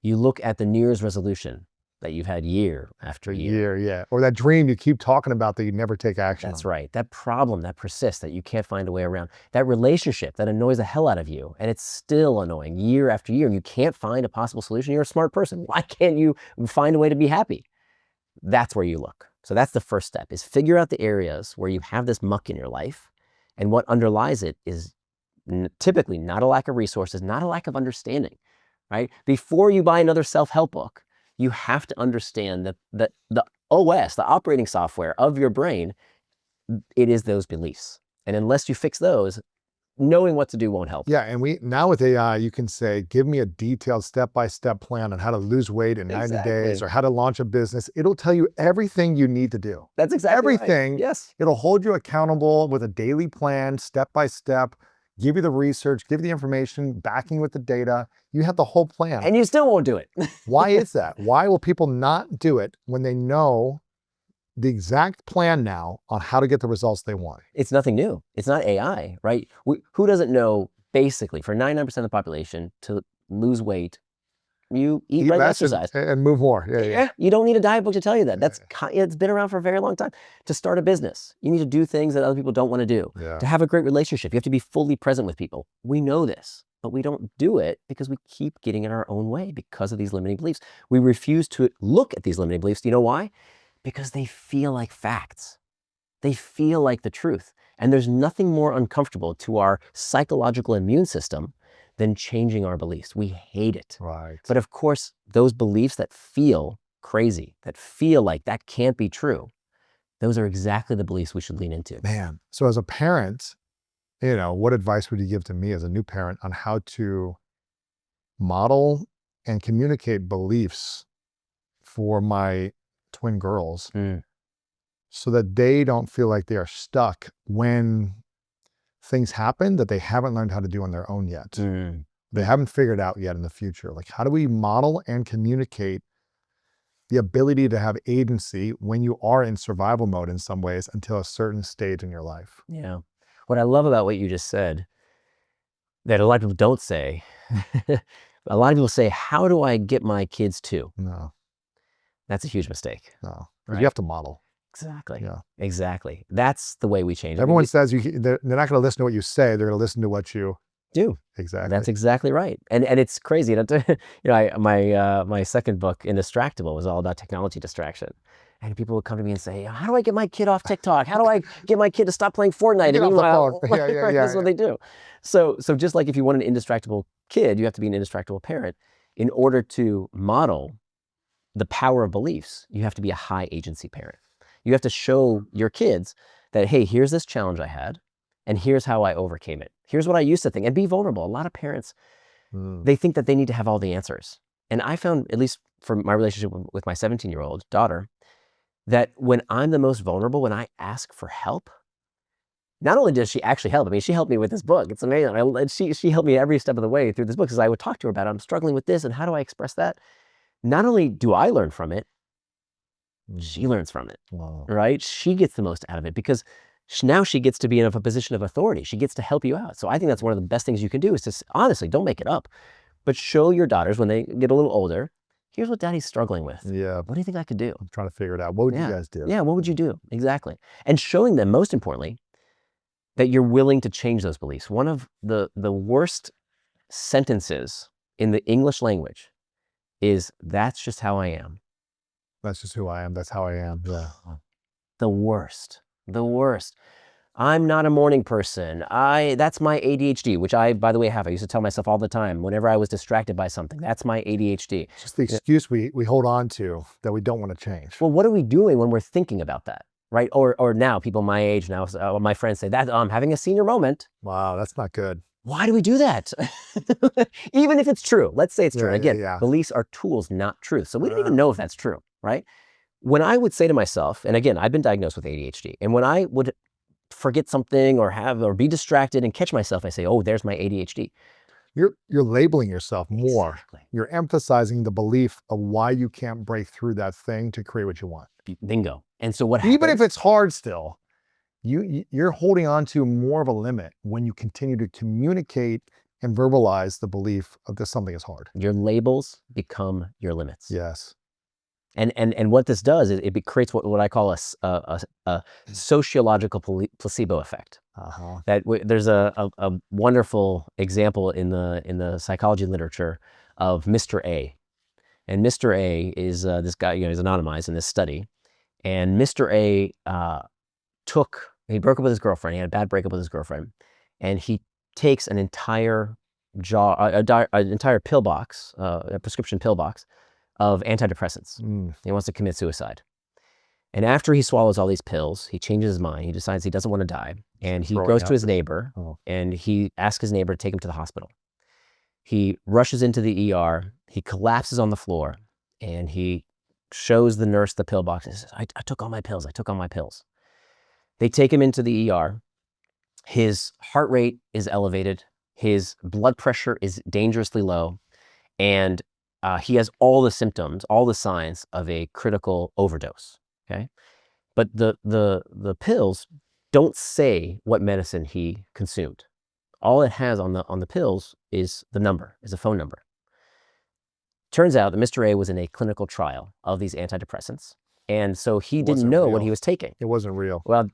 You look at the New Year's resolution that you've had year after year. Or that dream you keep talking about that you never take action on. That's right. That problem that persists, that you can't find a way around. That relationship that annoys the hell out of you, and it's still annoying year after year, and you can't find a possible solution. You're a smart person. Why can't you find a way to be happy? That's where you look. So that's the first step, is figure out the areas where you have this muck in your life, and what underlies it is typically not a lack of resources, not a lack of understanding, right? Before you buy another self-help book, you have to understand that the OS, the operating software of your brain, it is those beliefs. And unless you fix those, knowing what to do won't help. Yeah, and now with AI, you can say, give me a detailed step-by-step plan on how to lose weight in 90 days, or how to launch a business. It'll tell you everything you need to do. That's exactly everything. Right. Yes. It'll hold you accountable with a daily plan, step-by-step, give you the research, give you the information, backing with the data. You have the whole plan. And you still won't do it. Why is that? Why will people not do it when they know the exact plan now on how to get the results they want? It's nothing new. It's not AI, right? Who doesn't know, basically, for 99% of the population, to lose weight, you eat right, exercise. And move more. Yeah. You don't need a diet book to tell you that. It's been around for a very long time. To start a business, you need to do things that other people don't want to do. To have a great relationship, you have to be fully present with people. We know this, but we don't do it because we keep getting in our own way because of these limiting beliefs. We refuse to look at these limiting beliefs. Do you know why? Because they feel like facts. They feel like the truth. And there's nothing more uncomfortable to our psychological immune system than changing our beliefs. We hate it. Right. But of course, those beliefs that feel crazy, that feel like that can't be true, those are exactly the beliefs we should lean into. Man, so as a parent, what advice would you give to me as a new parent on how to model and communicate beliefs for my twin girls so that they don't feel like they are stuck when things happen that they haven't learned how to do on their own yet. They haven't figured out yet in the future. Like, how do we model and communicate the ability to have agency when you are in survival mode in some ways until a certain stage in your life? Yeah. What I love about what you just said that a lot of people don't say, a lot of people say, how do I get my kids to? No, That's a huge mistake. no. Right? You have to model. Exactly. Yeah. Exactly. That's the way we change. Everyone says they're not going to listen to what you say. They're going to listen to what you do. Exactly. That's exactly right. And it's crazy. My second book, Indistractable, was all about technology distraction. And people would come to me and say, how do I get my kid off TikTok? How do I get my kid to stop playing Fortnite? Get And off the phone. right, that's what they do. So just like if you want an indistractable kid, you have to be an indistractable parent. In order to model the power of beliefs, you have to be a high agency parent. You have to show your kids that, hey, here's this challenge I had, and here's how I overcame it. Here's what I used to think, and be vulnerable. A lot of parents, they think that they need to have all the answers. And I found, at least for my relationship with my 17-year-old daughter, that when I'm the most vulnerable, when I ask for help, not only does she actually help, I mean, she helped me with this book. It's amazing. She helped me every step of the way through this book, because I would talk to her about it. I'm struggling with this, and how do I express that? Not only do I learn from it, she learns from it, right? She gets the most out of it, because now she gets to be in a position of authority. She gets to help you out. So I think that's one of the best things you can do, is to, honestly, don't make it up, but show your daughters when they get a little older, here's what daddy's struggling with. Yeah. What do you think I could do? I'm trying to figure it out. What would you guys do? Yeah, what would you do? Exactly. And showing them, most importantly, that you're willing to change those beliefs. One of the worst sentences in the English language is, that's just how I am. That's just who I am. That's how I am. Yeah. The worst. The worst. I'm not a morning person. That's my ADHD, which I, by the way, have. I used to tell myself all the time, whenever I was distracted by something, that's my ADHD. It's just the excuse we hold on to that we don't want to change. Well, what are we doing when we're thinking about that, right? Or now, people my age now, my friends say, that I'm having a senior moment. Wow, that's not good. Why do we do that? Even if it's true. Let's say it's true. And again, yeah. Beliefs are tools, not truth. So we don't even know if that's true, right? When I would say to myself, and again, I've been diagnosed with ADHD, and when I would forget something or be distracted and catch myself, I say, oh, there's my ADHD. You're labeling yourself more. Exactly. You're emphasizing the belief of why you can't break through that thing to create what you want. Bingo. And so what happens? Even if it's hard still, you're holding on to more of a limit when you continue to communicate and verbalize the belief of that something is hard. Your labels become your limits. Yes. And what this does is it creates what I call a sociological placebo effect. That there's a wonderful example in the psychology literature of Mr. A. And Mr. A is this guy, he's anonymized in this study. And Mr. A he broke up with his girlfriend. He had a bad breakup with his girlfriend. And he takes an entire entire pill box, a prescription pill box, of antidepressants. He wants to commit suicide. And after he swallows all these pills, he changes his mind. He decides he doesn't want to die. And he goes to his neighbor and he asks his neighbor to take him to the hospital. He rushes into the ER. He collapses on the floor and he shows the nurse the pill box and says, I took all my pills. I took all my pills. They take him into the ER. His heart rate is elevated. His blood pressure is dangerously low. And he has all the symptoms, all the signs of a critical overdose. Okay, but the pills don't say what medicine he consumed. All it has on the pills is a phone number. Turns out that Mr. A was in a clinical trial of these antidepressants, and so he didn't know what he was taking. It wasn't real. Well,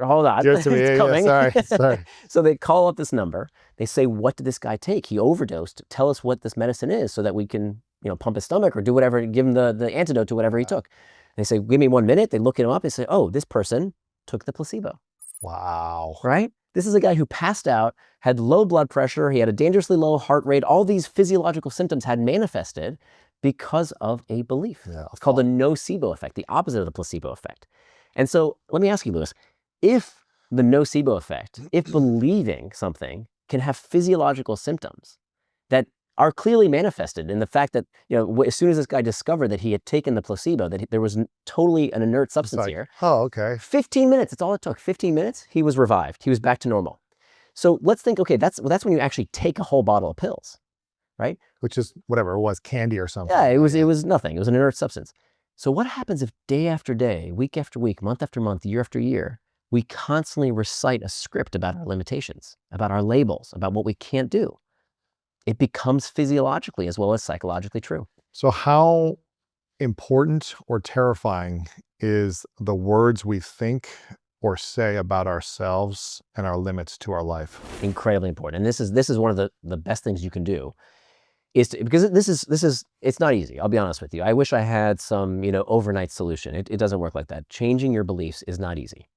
hold on. It's coming. Sorry. So they call up this number. They say, what did this guy take? He overdosed. Tell us what this medicine is so that we can, pump his stomach or do whatever, give him the antidote to whatever he took. And they say, give me 1 minute. They look him up. They say, oh, this person took the placebo. Wow. Right? This is a guy who passed out, had low blood pressure. He had a dangerously low heart rate. All these physiological symptoms had manifested because of a belief. Yeah, it's called the nocebo effect, the opposite of the placebo effect. And so let me ask you, Lewis, if the nocebo effect, if believing something can have physiological symptoms that are clearly manifested in the fact that, as soon as this guy discovered that he had taken the placebo, that there was totally an inert substance here. Oh, okay. 15 minutes, that's all it took. 15 minutes, he was revived. He was back to normal. So let's think, okay, that's when you actually take a whole bottle of pills, right? Which is whatever it was, candy or something. Yeah, it was nothing. It was an inert substance. So what happens if day after day, week after week, month after month, year after year, we constantly recite a script about our limitations, about our labels, about what we can't do? It becomes physiologically as well as psychologically true. So how important or terrifying is the words we think or say about ourselves and our limits to our life? Incredibly important. And this is one of the best things you can do, because this is it's not easy. I'll be honest with you. I wish I had some, overnight solution. It doesn't work like that. Changing your beliefs is not easy.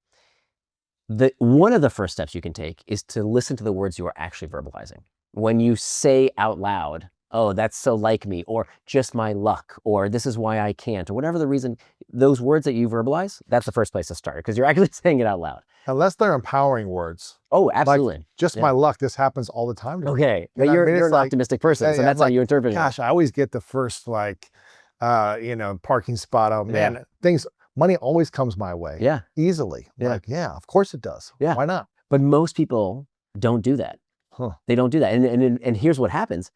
One of the first steps you can take is to listen to the words you are actually verbalizing. When you say out loud, oh, that's so like me, or just my luck, or this is why I can't, or whatever the reason, those words that you verbalize, that's the first place to start, because you're actually saying it out loud. Unless they're empowering words. Oh, absolutely. Like, just my luck, this happens all the time to me. Okay, but you're an optimistic person, so that's how you interpret it. Gosh, I always get the first parking spot. Oh man, money always comes my way. Yeah. Easily. Yeah. Of course it does. Yeah. Why not? But most people don't do that. They don't do that. And here's what happens.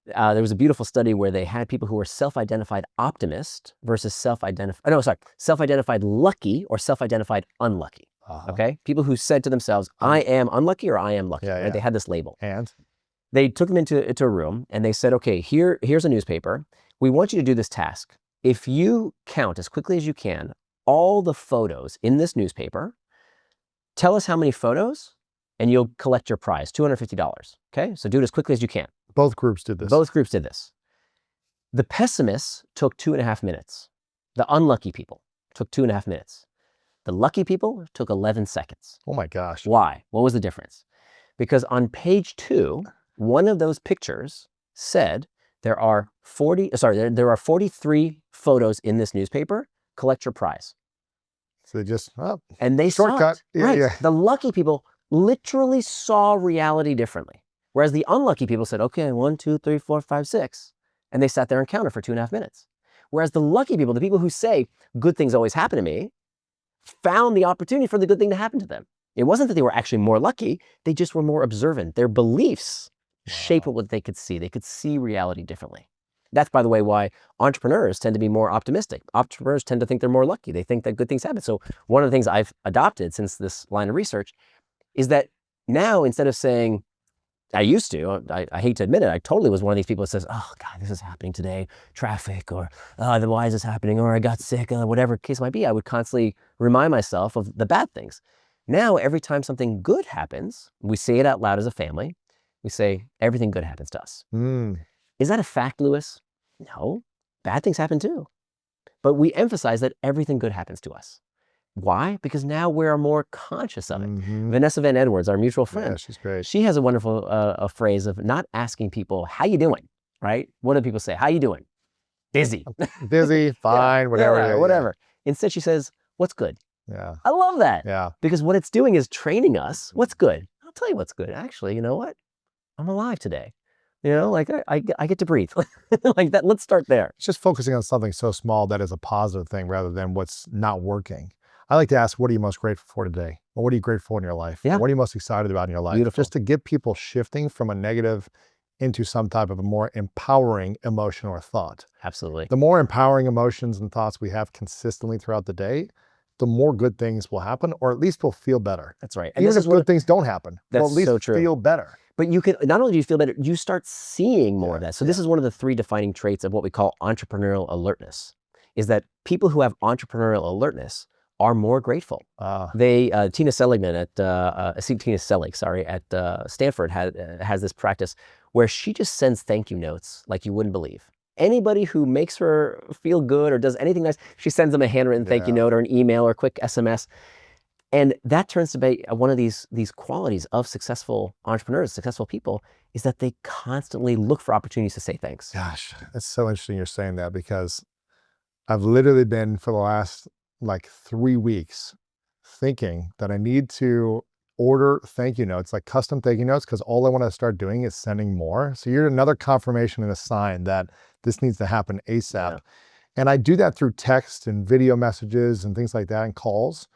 There was a beautiful study where they had people who were self-identified optimist versus self-identified lucky or self-identified unlucky. Okay? People who said to themselves, I am unlucky or I am lucky. Right? They had this label. And they took them into a room and they said, okay, here's a newspaper. We want you to do this task. If you count as quickly as you can all the photos in this newspaper, tell us how many photos, and you'll collect your prize, $250. Okay? So do it as quickly as you can. Both groups did this. Both groups did this. The pessimists took 2.5 minutes. The unlucky people took 2.5 minutes. The lucky people took 11 seconds. Oh my gosh. Why? What was the difference? Because on page 2, one of those pictures said there are 43 photos in this newspaper. Collect your prize. So they just, and they shortcut. Yeah. The lucky people literally saw reality differently. Whereas the unlucky people said, okay, 1, 2, 3, 4, 5, 6. And they sat there and counted for 2.5 minutes. Whereas the lucky people, the people who say good things always happen to me, found the opportunity for the good thing to happen to them. It wasn't that they were actually more lucky. They just were more observant. Their beliefs shaped what they could see. They could see reality differently. That's, by the way, why entrepreneurs tend to be more optimistic. Entrepreneurs tend to think they're more lucky. They think that good things happen. So one of the things I've adopted since this line of research is that now, instead of saying, I used to, I hate to admit it, I totally was one of these people that says, oh God, this is happening today, traffic, or why is this happening, or I got sick, whatever the case might be. I would constantly remind myself of the bad things. Now, every time something good happens, we say it out loud as a family. We say, everything good happens to us. Is that a fact, Lewis? No, bad things happen too. But we emphasize that everything good happens to us. Why? Because now we're more conscious of it. Vanessa Van Edwards, our mutual friend, yeah, she's great. She has a wonderful phrase of not asking people, how you doing, right? What do people say? How you doing? Busy. Busy, fine, whatever. Whatever. Instead, she says, what's good? Yeah. I love that. Yeah. Because what it's doing is training us. What's good? I'll tell you what's good. Actually, you know what? I'm alive today. I get to breathe. Like that. Let's start there. It's just focusing on something so small that is a positive thing rather than what's not working. I like to ask, what are you most grateful for today? Or what are you grateful for in your life? Yeah. What are you most excited about in your life? Beautiful. Just to get people shifting from a negative into some type of a more empowering emotion or thought. Absolutely. The more empowering emotions and thoughts we have consistently throughout the day, the more good things will happen, or at least we'll feel better. That's right. And even if good things don't happen, we'll at least so true. feel better. But you can, not only do you feel better, you start seeing more of that. So this is one of the 3 defining traits of what we call entrepreneurial alertness, is that people who have entrepreneurial alertness are more grateful. Tina Selig at Stanford has this practice where she just sends thank you notes like you wouldn't believe. Anybody who makes her feel good or does anything nice, she sends them a handwritten thank you note or an email or a quick SMS. And that turns to be one of these qualities of successful entrepreneurs, successful people, is that they constantly look for opportunities to say thanks. Gosh, it's so interesting you're saying that, because I've literally been for the last 3 weeks thinking that I need to order thank you notes, like custom thank you notes, because all I want to start doing is sending more. So you're another confirmation and a sign that this needs to happen ASAP. Yeah. And I do that through text and video messages and things like that and calls.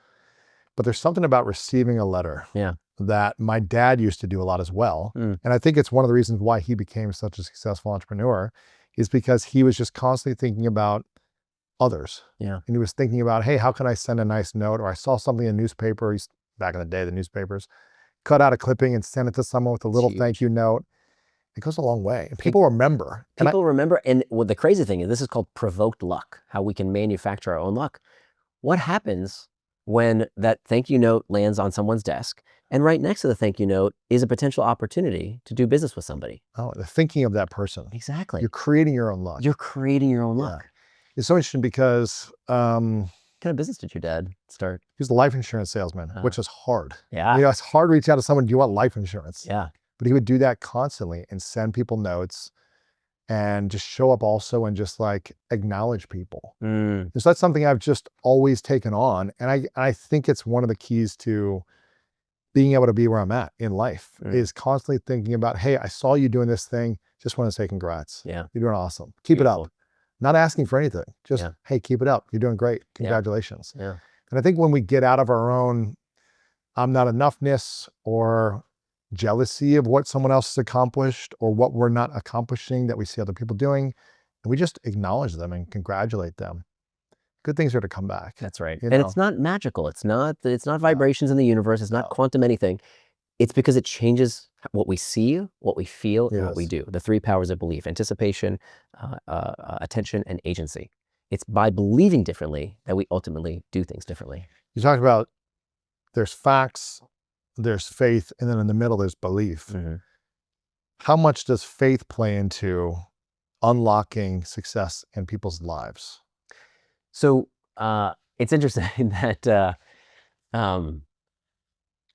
But there's something about receiving a letter Yeah. that my dad used to do a lot as well. Mm. And I think it's one of the reasons why he became such a successful entrepreneur is because he was just constantly thinking about others. Yeah. And he was thinking about, hey, how can I send a nice note? Or I saw something in a newspaper. Back in the day, the newspapers, cut out a clipping and send it to someone with a little thank you note. It goes a long way. And people remember. People remember. And what the crazy thing is, this is called provoked luck, how we can manufacture our own luck. What happens when that thank you note lands on someone's desk and right next to the thank you note is a potential opportunity to do business with somebody? Oh, the thinking of that person. Exactly. You're creating your own luck. You're creating your own luck. It's so interesting because What kind of business did your dad start? he was a life insurance salesman, which is hard. Yeah. You know, it's hard to reach out to someone, do you want life insurance? Yeah. But he would do that constantly and send people notes and just show up also and just like acknowledge people. So that's something I've just always taken on. And I think it's one of the keys to being able to be where I'm at in life is constantly thinking about, hey, I saw you doing this thing. Just want to say congrats. Yeah. You're doing awesome. Keep it up. Not asking for anything. Just, hey, keep it up. You're doing great. Congratulations. Yeah. And I think when we get out of our own I'm not enoughness or jealousy of what someone else has accomplished or what we're not accomplishing that we see other people doing, and we just acknowledge them and congratulate them, good things are to come back. That's right. And it's not magical. It's not vibrations in the universe. It's not quantum anything. It's because it changes what we see, what we feel, and what we do. The three powers of belief: anticipation, attention, and agency. It's by believing differently that we ultimately do things differently. You talked about there's facts, there's faith, and then in the middle there's belief. How much does faith play into unlocking success in people's lives? So it's interesting that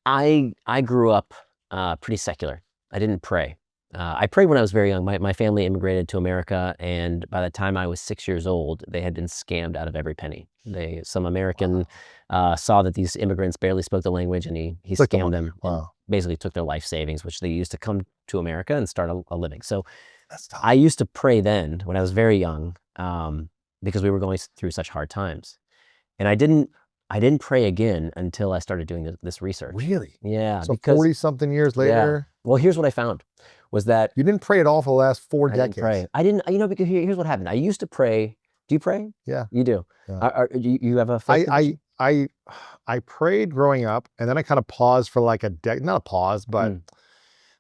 I grew up pretty secular. I didn't pray. I prayed when I was very young. My family immigrated to America, and by the time I was 6 years old, they had been scammed out of every penny. Some American saw that these immigrants barely spoke the language, and he scammed them and basically took their life savings, which they used to come to America and start a living. So I used to pray then when I was very young because we were going through such hard times. And I didn't pray again until I started doing this research. Really? Yeah. So 40-something years later? Yeah. Well, here's what I found was that you didn't pray at all for the last 4 decades. I didn't pray. Because here's what happened. I used to pray. Do you pray? Yeah. You do? Yeah. You have a faith connection? I prayed growing up, and then I kind of paused for like a decade. Not a pause, but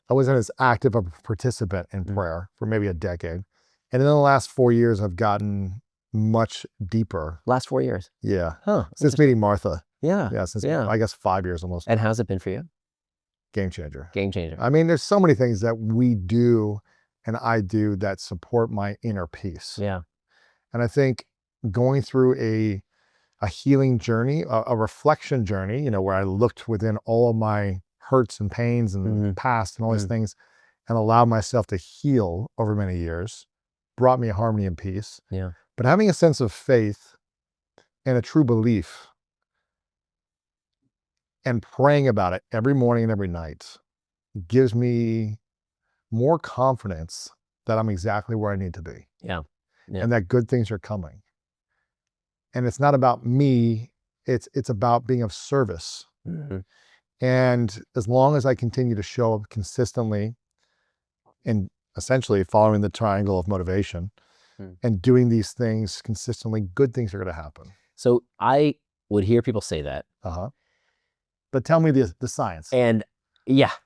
I wasn't as active of a participant in prayer for maybe a decade. And in the last 4 years, I've gotten much deeper. Last 4 years? Yeah. Huh. Since meeting Martha. Yeah. Yeah. Since I guess 5 years almost. And how's it been for you? Game changer. Game changer. I mean, there's so many things that we do and I do that support my inner peace. Yeah. And I think going through a healing journey, a reflection journey, you know, where I looked within all of my hurts and pains and past and all these things and allowed myself to heal over many years, brought me harmony and peace. Yeah. But having a sense of faith and a true belief and praying about it every morning and every night gives me more confidence that I'm exactly where I need to be. Yeah. And that good things are coming. And it's not about me, it's about being of service. And as long as I continue to show up consistently and essentially following the triangle of motivation and doing these things consistently, good things are going to happen. So I would hear people say that. But tell me the science. And that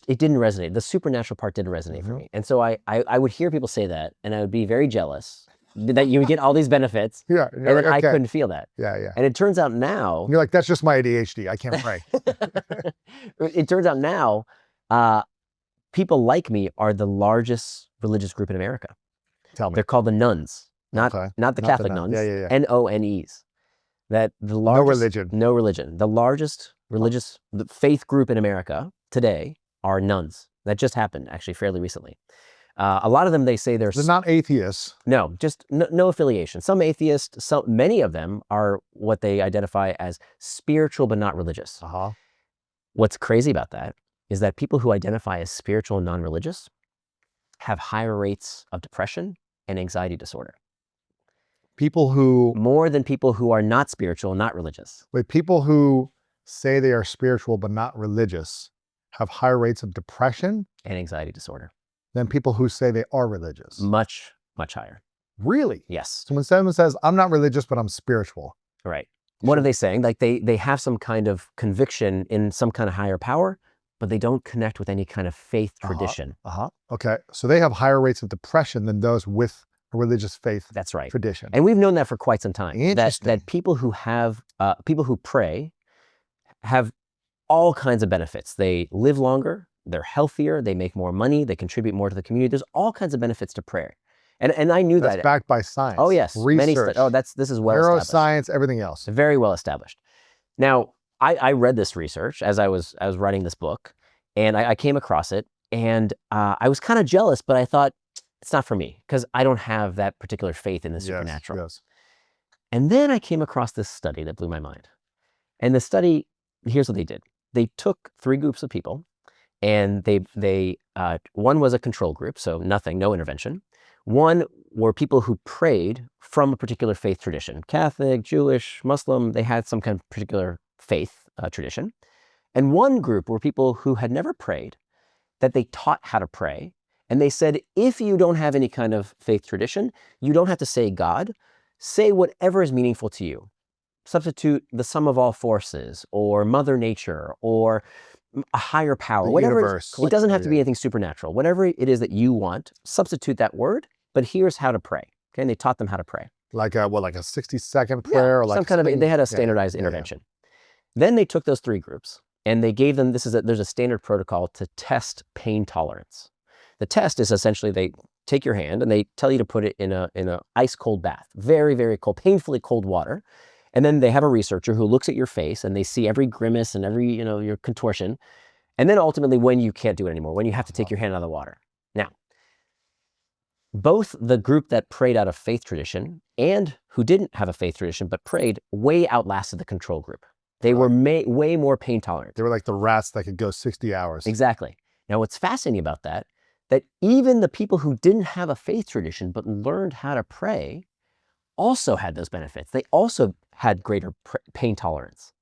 it didn't resonate. The supernatural part didn't resonate for me. And so I would hear people say that, and I would be very jealous that you would get all these benefits. Yeah. And then I couldn't feel that. Yeah. And it turns out now. You're like, that's just my ADHD. I can't pray. It turns out now, people like me are the largest religious group in America. Tell me. They're called the nuns, not the Catholic nuns. Yeah. N-O-N-Es. That the largest. No religion. The largest religious faith group in America today are nuns. That just happened actually fairly recently. A lot of them, they say They're not atheists. no, just no affiliation. Some atheists, many of them are what they identify as spiritual but not religious. What's crazy about that is that people who identify as spiritual and non-religious have higher rates of depression and anxiety disorder. People who... More than people who are not spiritual, not religious. Wait, people who say they are spiritual but not religious have higher rates of depression and anxiety disorder than people who say they are religious. Much, much higher. Really? Yes. So when someone says, I'm not religious, but I'm spiritual. Right. What are they saying? Like they have some kind of conviction in some kind of higher power, but they don't connect with any kind of faith tradition. Okay. So they have higher rates of depression than those with a religious faith. That's right. Tradition. And we've known that for quite some time. Interesting. That people who have, people who pray have all kinds of benefits. They live longer, they're healthier, they make more money, they contribute more to the community. There's all kinds of benefits to prayer. And I knew that's that. Backed by science. Oh yes. Research. This is well established. Neuroscience, everything else. Very well established. Now, I read this research as I was writing this book, and I came across it, and I was kind of jealous, but I thought, it's not for me, because I don't have that particular faith in the supernatural. Yes. And then I came across this study that blew my mind. And the study, here's what they did. They took 3 groups of people, and one was a control group, so nothing, no intervention. One were people who prayed from a particular faith tradition, Catholic, Jewish, Muslim. They had some kind of particular faith tradition. And one group were people who had never prayed, that they taught how to pray. And they said, if you don't have any kind of faith tradition, you don't have to say God. Say whatever is meaningful to you. Substitute the sum of all forces, or Mother Nature, or a higher power, whatever. Universe. It doesn't have to be anything supernatural. Whatever it is that you want, substitute that word, but here's how to pray. Okay, and they taught them how to pray. Like a 60-second prayer? Or like some kind of, they had a standardized intervention. Then they took those 3 groups, and they gave them, there's a standard protocol to test pain tolerance. The test is essentially they take your hand and they tell you to put it in a ice cold bath, very, very cold, painfully cold water. And then they have a researcher who looks at your face and they see every grimace and every, your contortion. And then ultimately when you can't do it anymore, when you have to take your hand out of the water. Now, both the group that prayed out of faith tradition and who didn't have a faith tradition but prayed way outlasted the control group. They were way more pain tolerant. They were like the rats that could go 60 hours. Exactly. Now, what's fascinating about that even the people who didn't have a faith tradition but learned how to pray also had those benefits. They also had greater pain tolerance.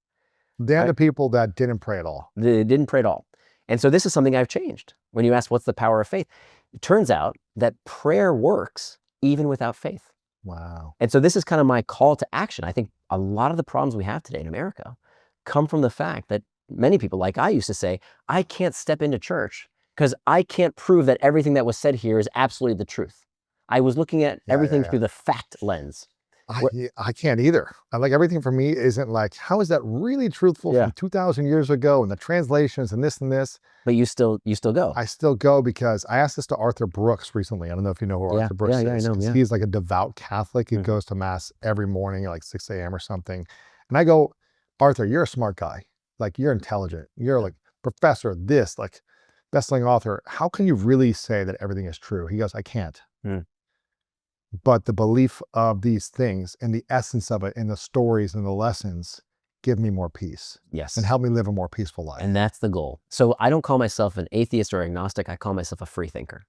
Than the people that didn't pray at all. They didn't pray at all. And so this is something I've changed. When you ask what's the power of faith, it turns out that prayer works even without faith. Wow. And so this is kind of my call to action. I think a lot of the problems we have today in America come from the fact that many people, like I used to say, I can't step into church because I can't prove that everything that was said here is absolutely the truth. I was looking at everything through the fact lens. I can't either. Like everything for me isn't like, how is that really truthful from 2,000 years ago and the translations and this and this? But you still go. I still go because I asked this to Arthur Brooks recently. I don't know if you know who Arthur Brooks is. I know him, He's like a devout Catholic. He goes to mass every morning at like 6 a.m. or something. And I go, Arthur, you're a smart guy. Like you're intelligent. You're like professor, this, like best-selling author. How can you really say that everything is true? He goes, I can't. But the belief of these things and the essence of it and the stories and the lessons give me more peace. Yes. And help me live a more peaceful life. And that's the goal. So I don't call myself an atheist or agnostic. I call myself a free thinker.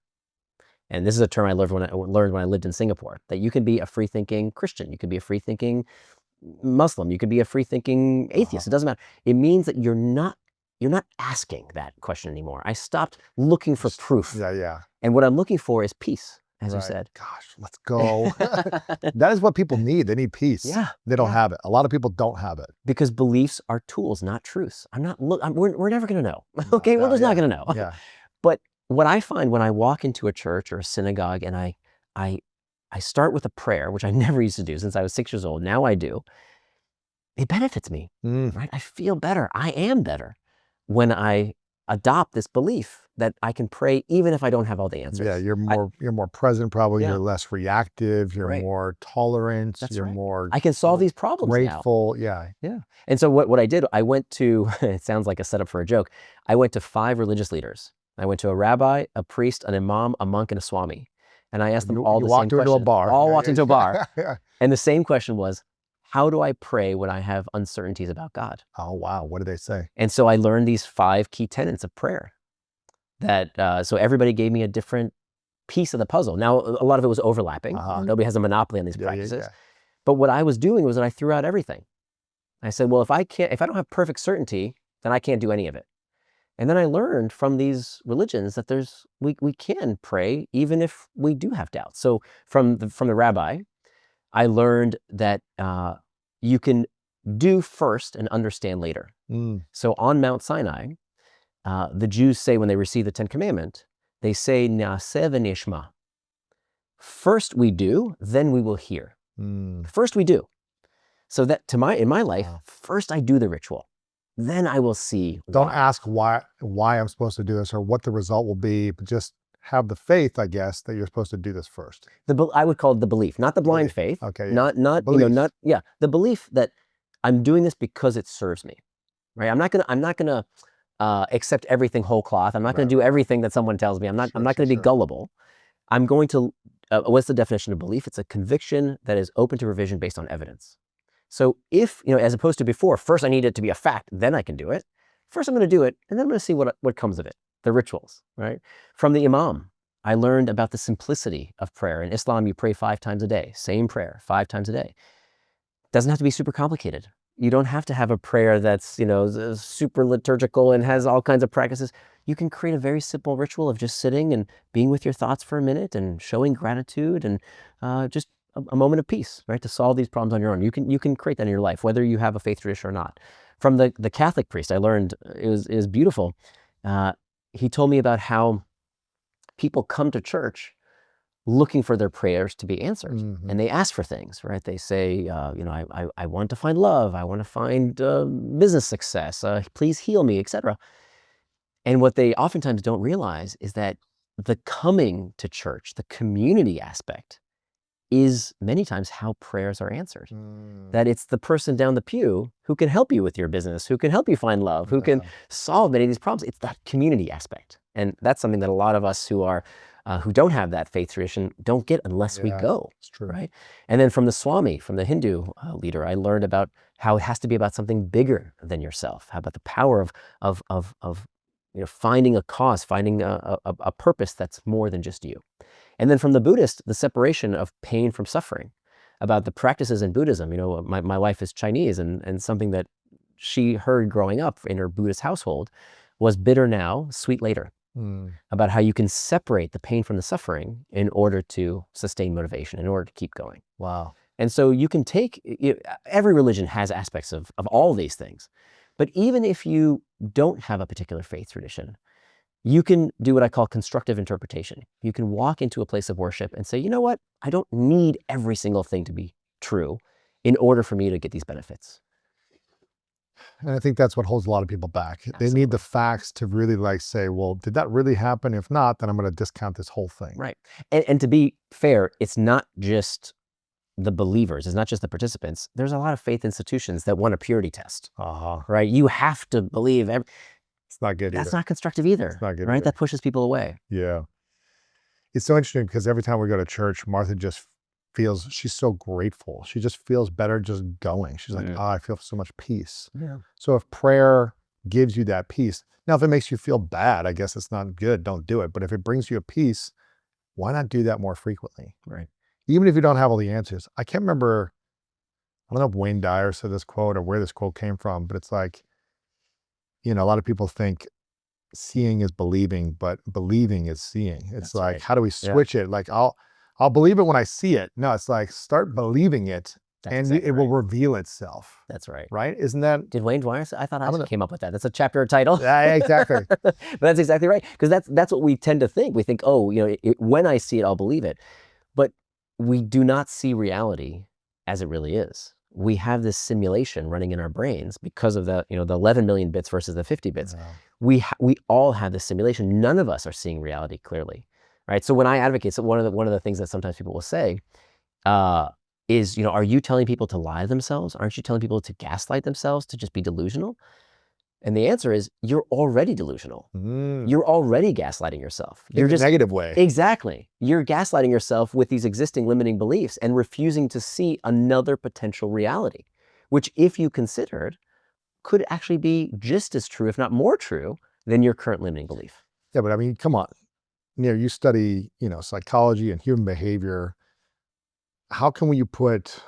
And this is a term I learned when I lived in Singapore, that you can be a free-thinking Christian. You can be a free-thinking Muslim. You could be a free-thinking atheist. It doesn't matter. It means that you're not asking that question anymore. I stopped looking for proof. And what I'm looking for is peace. As you said. Gosh, let's go. That is what people need. They need peace. They don't have it. A lot of people don't have it. Because beliefs are tools, not truths. We're never going to know. Okay, we're just not going to know. But what I find when I walk into a church or a synagogue and I start with a prayer, which I never used to do since I was 6 years old. Now I do. It benefits me, right? I feel better. I am better when I adopt this belief that I can pray even if I don't have all the answers. Yeah, you're more present probably. You're less reactive. You're more tolerant. You're more. I can solve these problems grateful. Now. Yeah. And so what I did, I went to, it sounds like a setup for a joke. I went to 5 religious leaders I went to a rabbi, a priest, an imam, a monk, and a swami. And I asked them all the same walked into a question. bar. All Yeah, walked yeah, into a bar. yeah. And the same question was, how do I pray when I have uncertainties about God? Oh, wow. What did they say? And so I learned these 5 key tenets of prayer that, so everybody gave me a different piece of the puzzle. Now, a lot of it was overlapping. Nobody has a monopoly on these practices. But what I was doing was that I threw out everything. I said, well, if I don't have perfect certainty, then I can't do any of it. And then I learned from these religions that we can pray even if we do have doubts. So from the rabbi, I learned that you can do first and understand later. So on Mount Sinai, the Jews say when they receive the 10 Commandments, they say, Na'aseh v'nishma. First we do, then we will hear. First we do. So that in my life, first I do the ritual, then I will see. Don't ask why I'm supposed to do this or what the result will be, but just have the faith, I guess, that you're supposed to do this first. I would call it the belief, not the blind faith. Okay. Yeah. Not the belief that I'm doing this because it serves me, right? I'm not gonna accept everything whole cloth. I'm not gonna do everything that someone tells me. I'm not gonna be gullible. I'm going to. What's the definition of belief? It's a conviction that is open to revision based on evidence. So if, as opposed to before, first I need it to be a fact, then I can do it. First I'm going to do it, and then I'm going to see what comes of it, the rituals, right? From the imam, I learned about the simplicity of prayer. In Islam, you pray 5 times a day, same prayer, 5 times a day. Doesn't have to be super complicated. You don't have to have a prayer that's, super liturgical and has all kinds of practices. You can create a very simple ritual of just sitting and being with your thoughts for a minute and showing gratitude and just a moment of peace, right? To solve these problems on your own. You can create that in your life, whether you have a faith tradition or not. From the Catholic priest, I learned it was beautiful. He told me about how people come to church looking for their prayers to be answered, and they ask for things, right? They say, I want to find love, I want to find business success, please heal me, etc. And what they oftentimes don't realize is that the coming to church, the community aspect, is many times how prayers are answered. That it's the person down the pew who can help you with your business, who can help you find love, who can solve many of these problems. It's that community aspect. And that's something that a lot of us who don't have that faith tradition don't get unless we go. It's true. Right? And then from the Swami, from the Hindu leader, I learned about how it has to be about something bigger than yourself. How about the power of finding a cause, finding a purpose that's more than just you. And then from the Buddhist, the separation of pain from suffering, about the practices in Buddhism. My wife is Chinese, and something that she heard growing up in her Buddhist household was bitter now, sweet later, about how you can separate the pain from the suffering in order to sustain motivation, in order to keep going. Wow. And so you can take, every religion has aspects of all these things, but even if you don't have a particular faith tradition, you can do what I call constructive interpretation. You can walk into a place of worship and say, you know what? I don't need every single thing to be true in order for me to get these benefits. And I think that's what holds a lot of people back. Absolutely. They need the facts to really say, well, did that really happen? If not, then I'm going to discount this whole thing. Right. And to be fair, it's not just the believers, it's not just the participants. There's a lot of faith institutions that want a purity test, right? You have to believe it's not good That's either. not constructive either. It's not good right? either. That pushes people away. Yeah. It's so interesting because every time we go to church, Martha just feels, she's so grateful. She just feels better just going. She's like, I feel so much peace. Yeah. So if prayer gives you that peace, now if it makes you feel bad, I guess it's not good, don't do it. But if it brings you a peace, why not do that more frequently? Right. Even if you don't have all the answers. I can't remember, I don't know if Wayne Dyer said this quote or where this quote came from, but it's like, a lot of people think seeing is believing, but believing is seeing. It's like, how do we switch it? Like, I'll believe it when I see it. No, it's like, start believing it. It will reveal itself. That's right. Right? Isn't that? Did Wayne Dyer say? I thought I came up with that. That's a chapter title. Yeah, exactly. But that's exactly right. Because that's what we tend to think. We think, when I see it, I'll believe it. But we do not see reality as it really is. We have this simulation running in our brains because of the 11 million bits versus the 50 bits. Wow. We all have this simulation. None of us are seeing reality clearly, right? So when I advocate, so one of the things that sometimes people will say is, are you telling people to lie to themselves? Aren't you telling people to gaslight themselves, to just be delusional? And the answer is you're already delusional. Mm. You're already gaslighting yourself. In a negative way. Exactly. You're gaslighting yourself with these existing limiting beliefs and refusing to see another potential reality, which if you considered could actually be just as true, if not more true, than your current limiting belief. Yeah, but I mean, come on. Nir, you study, psychology and human behavior. How can you put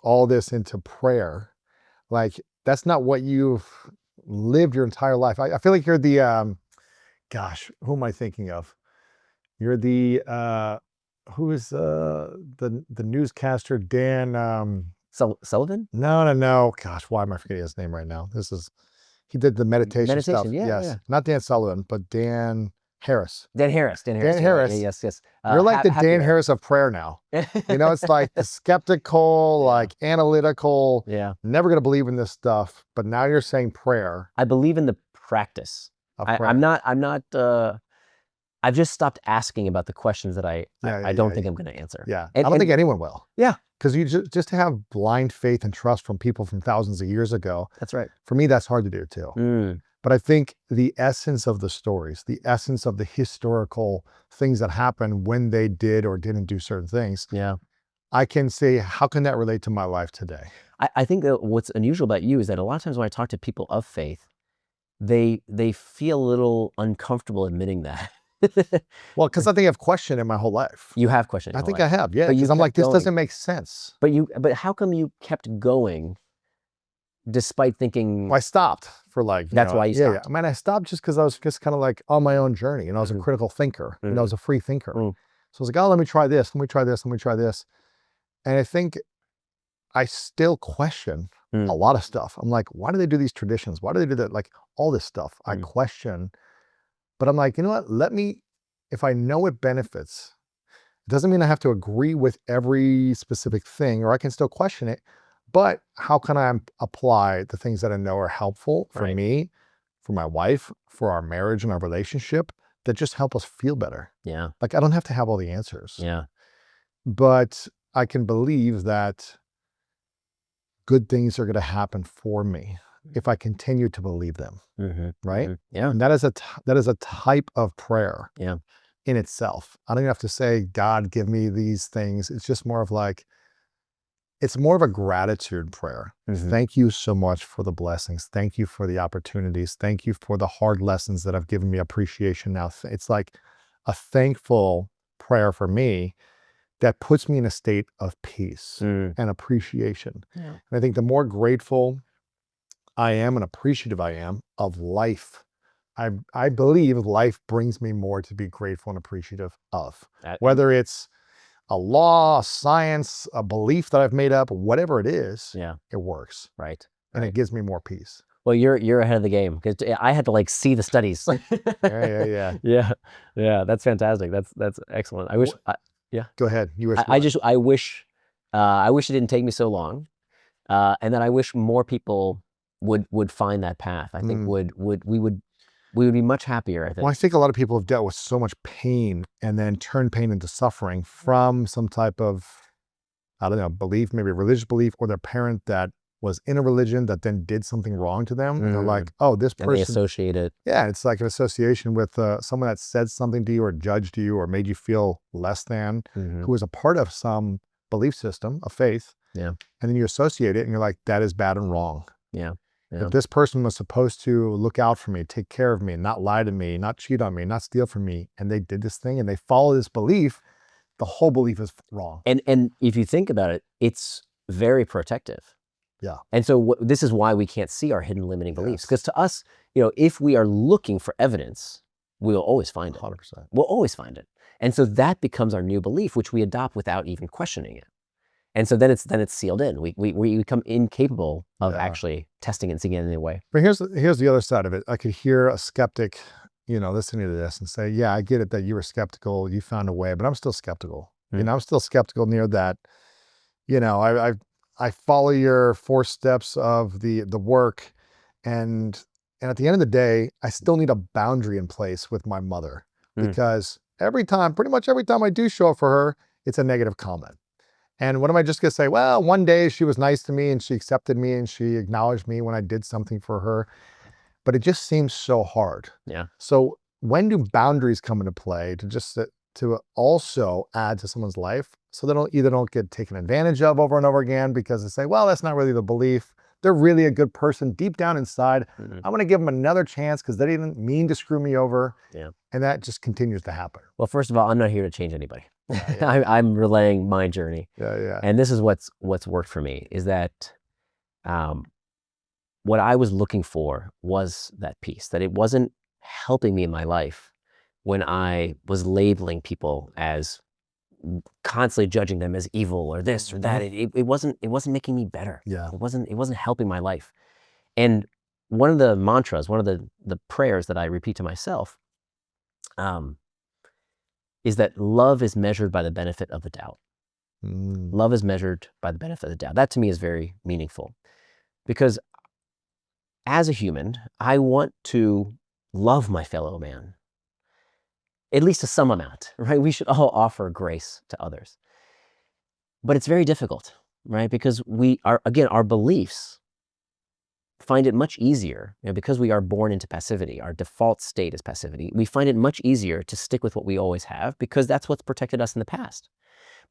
all this into prayer? Like, that's not what you've lived your entire life. I feel like you're the, who am I thinking of? You're the, who is the newscaster, Dan, Sullivan? No. Gosh, why am I forgetting his name right now? He did the meditation stuff. Yeah, Yes. yeah. Not Dan Sullivan, but Dan Harris. Dan Harris. Dan Right. Harris. Yes. You're like the Dan Harris of prayer now. It's like the skeptical, like analytical, never going to believe in this stuff. But now you're saying prayer. I believe in the practice. I'm not, I've just stopped asking about the questions that I don't think I'm going to answer. Yeah. I don't think anyone will. Yeah. Because you just to have blind faith and trust from people from thousands of years ago. That's right. For me, that's hard to do too. But I think the essence of the stories, the essence of the historical things that happened when they did or didn't do certain things. Yeah. I can say, how can that relate to my life today? I think that what's unusual about you is that a lot of times when I talk to people of faith, they feel a little uncomfortable admitting that. Well, because I think I've questioned it my whole life. You have questioned it. I think I have, yeah. Because I'm like, this doesn't make sense. But how come you kept going despite thinking? Well, I stopped for that's why you stopped. Yeah. I mean, I stopped just because I was just kind of like on my own journey. I was a critical thinker. I was a free thinker. So I was like, oh, let me try this. Let me try this. Let me try this. And I think I still question a lot of stuff. I'm like, why do they do these traditions? Why do they do that? Like all this stuff I question. But I'm like, you know what? If I know it benefits, it doesn't mean I have to agree with every specific thing, or I can still question it. But how can I apply the things that I know are helpful for me, for my wife, for our marriage and our relationship that just help us feel better? Yeah. Like I don't have to have all the answers. Yeah. But I can believe that good things are going to happen for me if I continue to believe them. Right? Yeah. And that is a type of prayer. Yeah. In itself. I don't even have to say, God, give me these things. It's just more of it's more of a gratitude prayer. Thank you so much for the blessings. Thank you for the opportunities. Thank you for the hard lessons that have given me appreciation now. It's like a thankful prayer for me that puts me in a state of peace and appreciation. Yeah. And I think the more grateful I am and appreciative I am of life, I believe life brings me more to be grateful and appreciative of. Whether it's a law, a science, a belief that I've made up, whatever it is, it works. Right. And it gives me more peace. Well, you're ahead of the game because I had to see the studies. Yeah. That's fantastic. That's excellent. I wish. Go ahead. You wish. I wish it didn't take me so long, and then I wish more people would find that path. I think we would be much happier, I think. Well, I think a lot of people have dealt with so much pain and then turned pain into suffering from some type of, I don't know, belief, maybe a religious belief, or their parent that was in a religion that then did something wrong to them. And they're like, oh, this person. And they associate it. Yeah, it's like an association with someone that said something to you or judged you or made you feel less than, who was a part of some belief system, of faith. Yeah. And then you associate it and you're like, that is bad and wrong. Yeah. If this person was supposed to look out for me, take care of me, not lie to me, not cheat on me, not steal from me, and they did this thing and they follow this belief, the whole belief is wrong. And if you think about it, it's very protective. Yeah. And so this is why we can't see our hidden limiting beliefs. Because to us, if we are looking for evidence, we'll always find it. 100%. We'll always find it. And so that becomes our new belief, which we adopt without even questioning it. And so then it's sealed in. We become incapable of actually testing it and seeing it in any way. But here's the other side of it. I could hear a skeptic, listening to this and say, yeah, I get it that you were skeptical, you found a way, but I'm still skeptical. I'm still skeptical near that. I follow your 4 steps of the work, and at the end of the day, I still need a boundary in place with my mother because pretty much every time I do show up for her, it's a negative comment. And what am I just going to say? Well, one day she was nice to me and she accepted me and she acknowledged me when I did something for her. but it just seems so hard. Yeah. So when do boundaries come into play to also add to someone's life so they don't get taken advantage of over and over again because they say, well, that's not really the belief. They're really a good person deep down inside. Mhm. I'm going to give them another chance because they didn't mean to screw me over. Yeah. And that just continues to happen. Well, first of all, I'm not here to change anybody. Yeah. I'm relaying my journey. Yeah. And this is what's worked for me is that what I was looking for was that peace, that it wasn't helping me in my life when I was labeling people as constantly judging them as evil or this or that. It wasn't making me better. Yeah. It wasn't helping my life. And one of the mantras, one of the prayers that I repeat to myself is that love is measured by the benefit of the doubt. Love is measured by the benefit of the doubt. That to me is very meaningful because as a human, I want to love my fellow man, at least to some amount, right? We should all offer grace to others. But it's very difficult, right? Because our beliefs find it much easier, because we are born into passivity, our default state is passivity. We find it much easier to stick with what we always have because that's what's protected us in the past.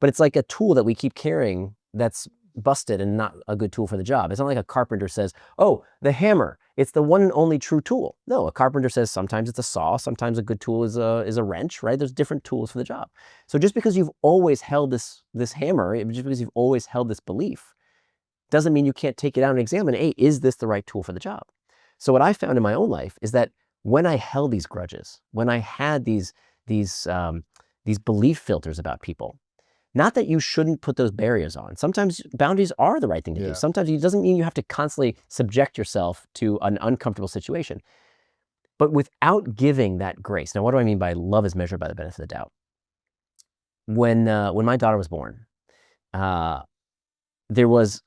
But it's like a tool that we keep carrying that's busted and not a good tool for the job. It's not like a carpenter says, oh, the hammer, it's the one and only true tool. No, a carpenter says sometimes it's a saw, sometimes a good tool is a wrench, right? There's different tools for the job. So just because you've always held this hammer, just because you've always held this belief, doesn't mean you can't take it out and examine, hey, is this the right tool for the job? So what I found in my own life is that when I held these grudges, when I had these belief filters about people, not that you shouldn't put those barriers on. Sometimes boundaries are the right thing to do. Sometimes it doesn't mean you have to constantly subject yourself to an uncomfortable situation. But without giving that grace, now what do I mean by love is measured by the benefit of the doubt? When my daughter was born, there was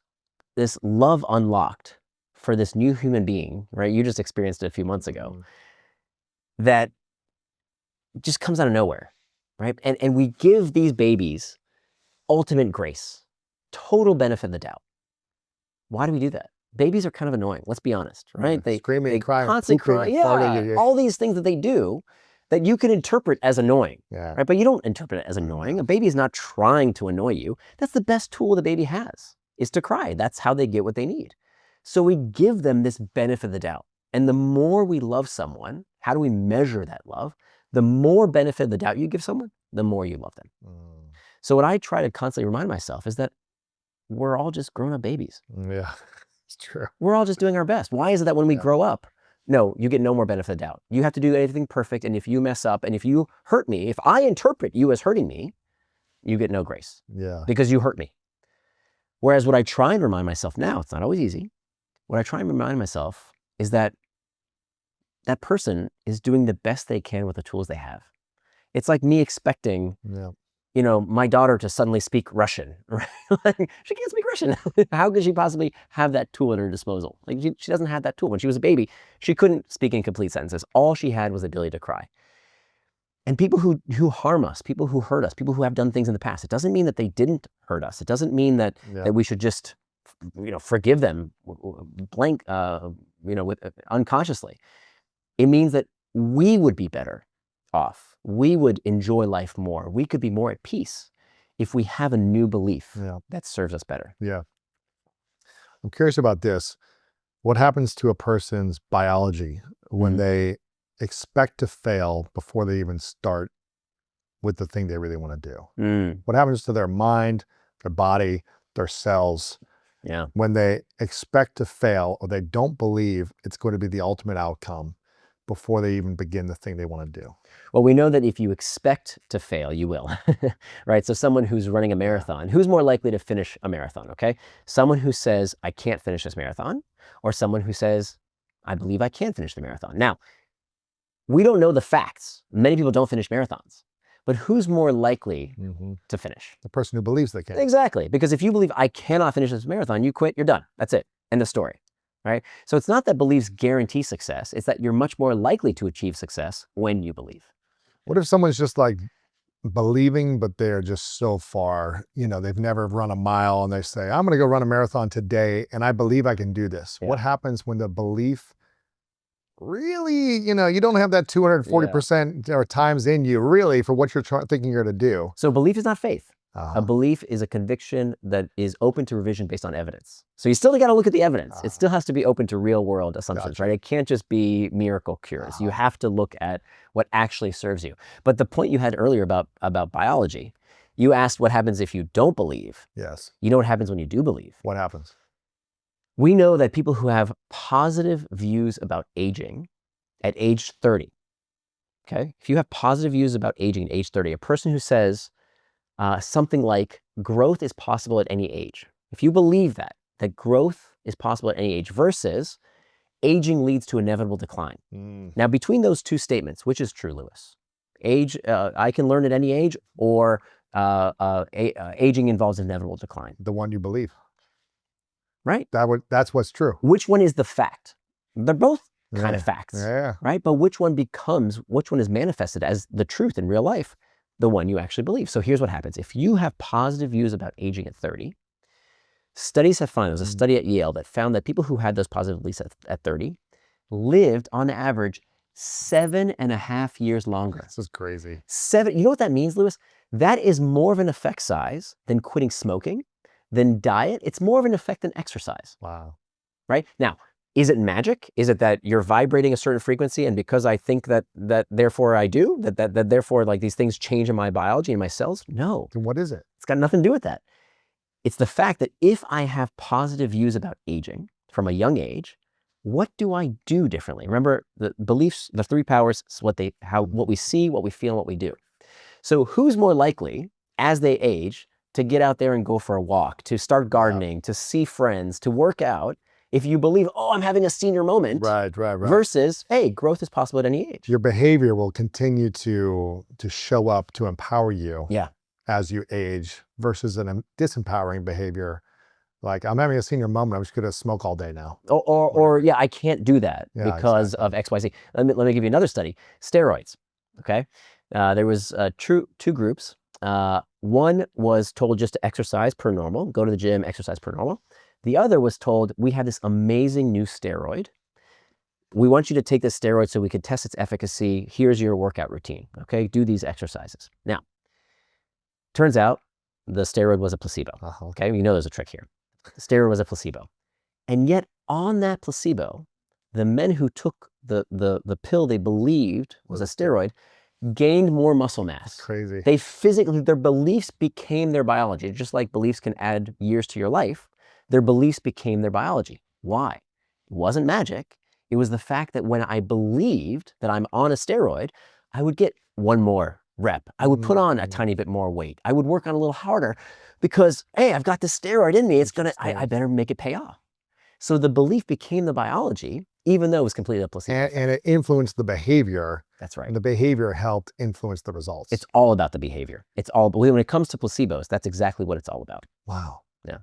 this love unlocked for this new human being, right? You just experienced it a few months ago, that just comes out of nowhere, right? And we give these babies ultimate grace, total benefit of the doubt. Why do we do that? Babies are kind of annoying, let's be honest, right? They screaming, crying, constantly cry, all these things that they do that you can interpret as annoying, right? But you don't interpret it as annoying. A baby is not trying to annoy you. That's the best tool the baby has, is to cry. That's how they get what they need. So we give them this benefit of the doubt. And the more we love someone, how do we measure that love? The more benefit of the doubt you give someone, the more you love them. So what I try to constantly remind myself is that we're all just grown-up babies. Yeah, it's true. We're all just doing our best. Why is it that when we grow up, no, you get no more benefit of the doubt? You have to do everything perfect, and if you mess up, and if you hurt me, if I interpret you as hurting me, you get no grace. Yeah. Because you hurt me. Whereas what I try and remind myself now, it's not always easy, what I try and remind myself is that that person is doing the best they can with the tools they have. It's like me expecting my daughter to suddenly speak Russian, right? She can't speak Russian. How could she possibly have that tool at her disposal? Like she doesn't have that tool. When she was a baby, she couldn't speak in complete sentences. All she had was the ability to cry. And people who harm us, people who hurt us, people who have done things in the past, it doesn't mean that they didn't hurt us. It doesn't mean that we should just forgive them unconsciously. It means that we would be better off. We would enjoy life more. We could be more at peace if we have a new belief that serves us better. Yeah. I'm curious about this. What happens to a person's biology when they expect to fail before they even start with the thing they really want to do? What happens to their mind, their body, their cells when they expect to fail or they don't believe it's going to be the ultimate outcome before they even begin the thing they want to do? Well, we know that if you expect to fail, you will, right? So someone who's running a marathon, who's more likely to finish a marathon, okay? Someone who says, I can't finish this marathon, or someone who says, I believe I can finish the marathon. Now, we don't know the facts. Many people don't finish marathons, but who's more likely to finish? The person who believes they can. Exactly, because if you believe I cannot finish this marathon, you quit, you're done. That's it, end of story. Right? So it's not that beliefs guarantee success. It's that you're much more likely to achieve success when you believe. What if someone's just like believing, but they're just so far, they've never run a mile and they say, I'm going to go run a marathon today and I believe I can do this. What happens when the belief really, you don't have that 240% or times in you really for what you're thinking you're going to do. So belief is not faith. Uh-huh. A belief is a conviction that is open to revision based on evidence. So you still got to look at the evidence. It still has to be open to real world assumptions, Gotcha. right? It can't just be miracle cures. You have to look at what actually serves you. But the point you had earlier about biology, you asked what happens if you don't believe. Yes. You know what happens when you do believe? What happens? We know that people who have positive views about aging at age 30, okay? If you have positive views about aging at age 30, a person who says something like growth is possible at any age, if you believe that growth is possible at any age versus aging leads to inevitable decline. Now, between those two statements, which is true, Lewis? Age, I can learn at any age, or aging involves inevitable decline? The one you believe. Right? That's what's true. Which one is the fact? They're both kind of facts, Yeah. right? But which one is manifested as the truth in real life? The one you actually believe. So here's what happens. If you have positive views about aging at 30, studies have found, there was a study at Yale that found that people who had those positive beliefs at 30 lived on average 7.5 years longer. This is crazy. You know what that means, Lewis? That is more of an effect size than quitting smoking, than diet. It's more of an effect than exercise. Wow. Right? Now, is it magic? Is it that you're vibrating a certain frequency, and because I think that therefore I do, that therefore like these things change in my biology and my cells? No. Then what is it? It's got nothing to do with that. It's the fact that if I have positive views about aging from a young age, what do I do differently? Remember, the beliefs, the three powers, what we see, what we feel, and what we do. So who's more likely as they age to get out there and go for a walk, to start gardening, to see friends, to work out, if you believe, oh, I'm having a senior moment, right. versus, hey, growth is possible at any age. Your behavior will continue to show up to empower you as you age versus a disempowering behavior. Like, I'm having a senior moment, I'm just going to smoke all day now. Or I can't do that because of X, Y, Z. Let me give you another study. Steroids, okay? There was two groups. One was told just to exercise per normal, go to the gym, exercise per normal. The other was told, we have this amazing new steroid. We want you to take this steroid so we could test its efficacy. Here's your workout routine, okay? Do these exercises. Now, turns out the steroid was a placebo, okay? You know there's a trick here. The steroid was a placebo. And yet on that placebo, the men who took the pill they believed was a steroid gained more muscle mass. Crazy. Their beliefs became their biology. Just like beliefs can add years to your life, their beliefs became their biology. Why? It wasn't magic. It was the fact that when I believed that I'm on a steroid, I would get one more rep. I would put on a tiny bit more weight. I would work on a little harder because, hey, I've got this steroid in me. I better make it pay off. So the belief became the biology, even though it was completely a placebo. And it influenced the behavior. That's right. And the behavior helped influence the results. It's all about the behavior. When it comes to placebos, that's exactly what it's all about. Wow. Yeah.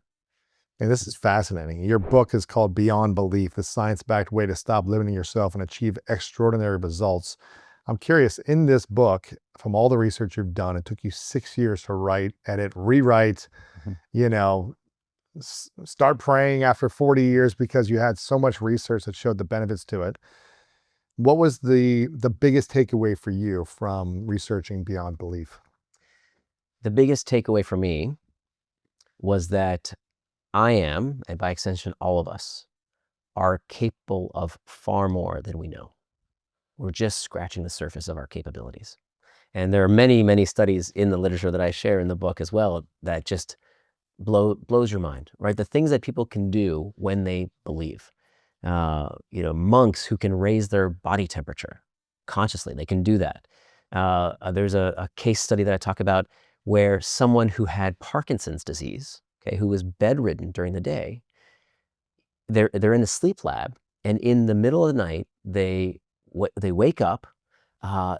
And this is fascinating. Your book is called Beyond Belief, the science-backed way to stop limiting yourself and achieve extraordinary results. I'm curious, in this book, from all the research you've done, it took you 6 years to write, edit, rewrite, start praying after 40 years because you had so much research that showed the benefits to it. What was the biggest takeaway for you from researching Beyond Belief? The biggest takeaway for me was that I am, and by extension, all of us, are capable of far more than we know. We're just scratching the surface of our capabilities. And there are many, many studies in the literature that I share in the book as well that just blows your mind, right? The things that people can do when they believe. Monks who can raise their body temperature consciously, they can do that. There's a case study that I talk about where someone who had Parkinson's disease, who was bedridden during the day, they're in a sleep lab, and in the middle of the night, they wake up,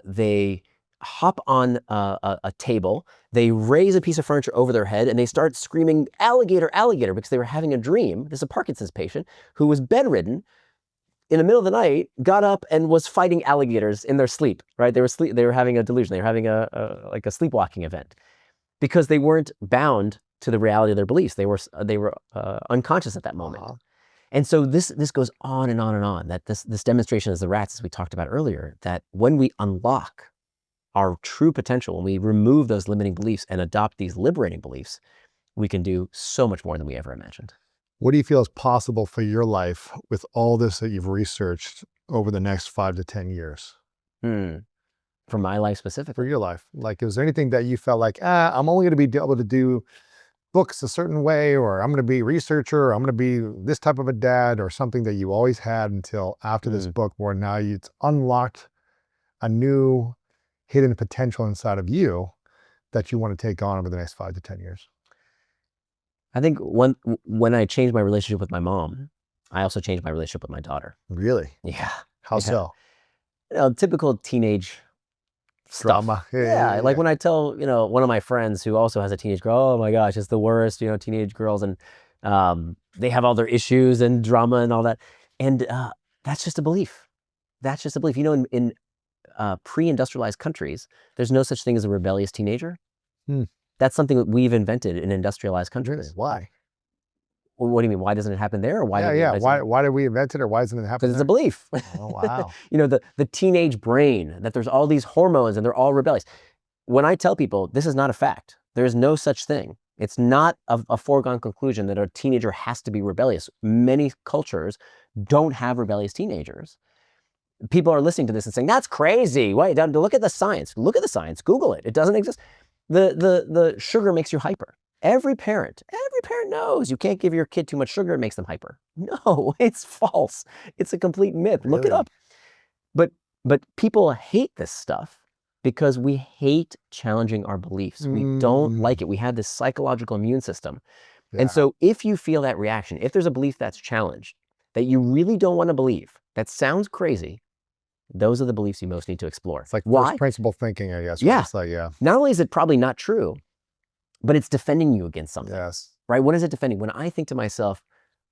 they hop on a table, they raise a piece of furniture over their head, and they start screaming, "Alligator, alligator," because they were having a dream. This is a Parkinson's patient who was bedridden in the middle of the night, got up and was fighting alligators in their sleep, right? They were having a delusion. They were having a sleepwalking event because they weren't bound to the reality of their beliefs. They were unconscious at that moment. And so this goes on and on and on, that this demonstration is the rats, as we talked about earlier, that when we unlock our true potential, when we remove those limiting beliefs and adopt these liberating beliefs, we can do so much more than we ever imagined. What do you feel is possible for your life with all this that you've researched over the next 5 to 10 years? For my life specifically? For your life. Like, is there anything that you felt like, I'm only going to be able to do books a certain way, or I'm going to be a researcher, or I'm going to be this type of a dad, or something that you always had until after this book, where now it's unlocked a new hidden potential inside of you that you want to take on over the next 5 to 10 years? I think when I changed my relationship with my mom, I also changed my relationship with my daughter. Really? Yeah. How so? Typical teenage stuff. Drama. Yeah. Like when I tell, one of my friends who also has a teenage girl, oh my gosh, it's the worst, teenage girls, and they have all their issues and drama and all that. And that's just a belief. That's just a belief. In pre-industrialized countries, there's no such thing as a rebellious teenager. That's something that we've invented in industrialized countries. Really? Why? Well, what do you mean? Why doesn't it happen there? Or why? Why did we invent it, or why doesn't it happen? Because it's a belief. Oh, wow. The teenage brain, that there's all these hormones and they're all rebellious. When I tell people this is not a fact, there is no such thing. It's not a foregone conclusion that a teenager has to be rebellious. Many cultures don't have rebellious teenagers. People are listening to this and saying, that's crazy. Wait, look at the science. Look at the science. Google it. It doesn't exist. The sugar makes you hyper. Every parent knows you can't give your kid too much sugar. It makes them hyper. No, it's false. It's a complete myth. Look it up. But people hate this stuff because we hate challenging our beliefs. We don't like it. We have this psychological immune system. Yeah. And so if you feel that reaction, if there's a belief that's challenged, that you really don't want to believe, that sounds crazy, those are the beliefs you most need to explore. It's like first principle thinking, I guess. Yeah. It's like, Not only is it probably not true, but it's defending you against something. Yes. Right? What is it defending? When I think to myself,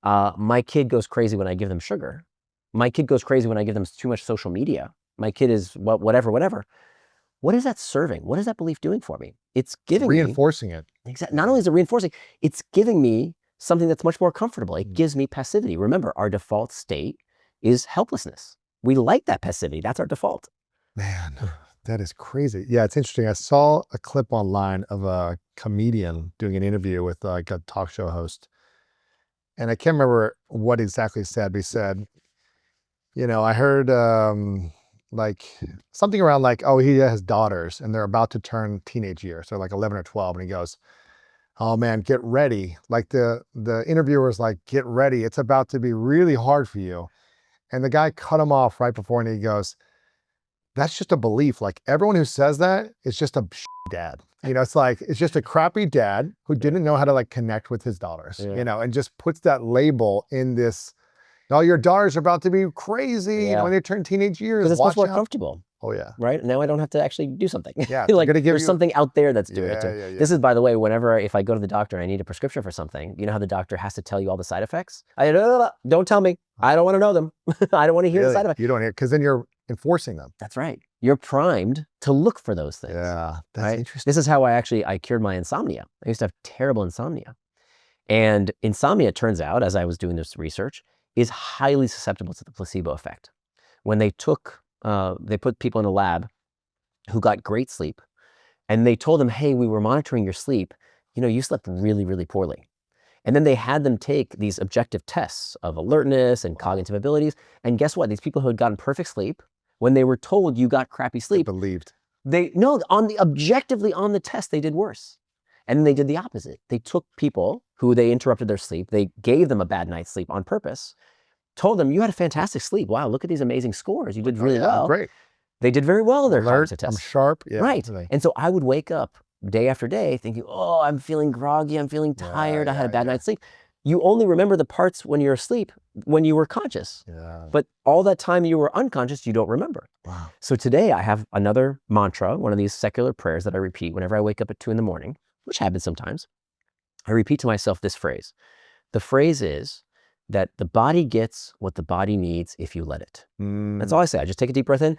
my kid goes crazy when I give them sugar. My kid goes crazy when I give them too much social media. My kid is whatever. What is that serving? What is that belief doing for me? It's giving reinforcing it. Exactly. Not only is it reinforcing, it's giving me something that's much more comfortable. It gives me passivity. Remember, our default state is helplessness. We like that passivity. That's our default. Man, that is crazy. Yeah, it's interesting. I saw a clip online of a comedian doing an interview with like a talk show host. And I can't remember what exactly he said, but he said, I heard like something around like, oh, he has daughters and they're about to turn teenage years. So like 11 or 12. And he goes, oh man, get ready. Like the interviewer's like, get ready. It's about to be really hard for you. And the guy cut him off right before, and he goes, that's just a belief. Like everyone who says that is just a dad. It's like, it's just a crappy dad who didn't know how to like connect with his daughters, and just puts that label in this, no, your daughters are about to be crazy when they turn teenage years. Because it's much more comfortable. Oh yeah. Right? Now I don't have to actually do something. Yeah. Like there's something out there that's doing it too. Yeah. This is, by the way, if I go to the doctor and I need a prescription for something, you know how the doctor has to tell you all the side effects? Don't tell me. I don't want to know them. I don't want to hear the side effects. You don't hear, because then you're enforcing them. That's right. You're primed to look for those things. Yeah. That's interesting. This is how I cured my insomnia. I used to have terrible insomnia. And insomnia, it turns out, as I was doing this research, is highly susceptible to the placebo effect. When they put people in a lab who got great sleep, and they told them, hey, we were monitoring your sleep. You slept really, really poorly. And then they had them take these objective tests of alertness and cognitive abilities. And guess what? These people who had gotten perfect sleep, when they were told you got crappy sleep, objectively on the test, they did worse. And then they did the opposite. They took people who they interrupted their sleep, they gave them a bad night's sleep on purpose, told them, you had a fantastic sleep. Wow, look at these amazing scores. You did really well. Great. They did very well in their cognitive tests. I'm sharp. Yeah, right. And so I would wake up day after day thinking, oh, I'm feeling groggy. I'm feeling tired. I had a bad night's sleep. You only remember the parts when you're asleep, when you were conscious. Yeah. But all that time you were unconscious, you don't remember. Wow. So today I have another mantra, one of these secular prayers that I repeat whenever I wake up at 2 a.m, which happens sometimes. I repeat to myself this phrase. The phrase is that the body gets what the body needs if you let it. That's all I say. I just take a deep breath in.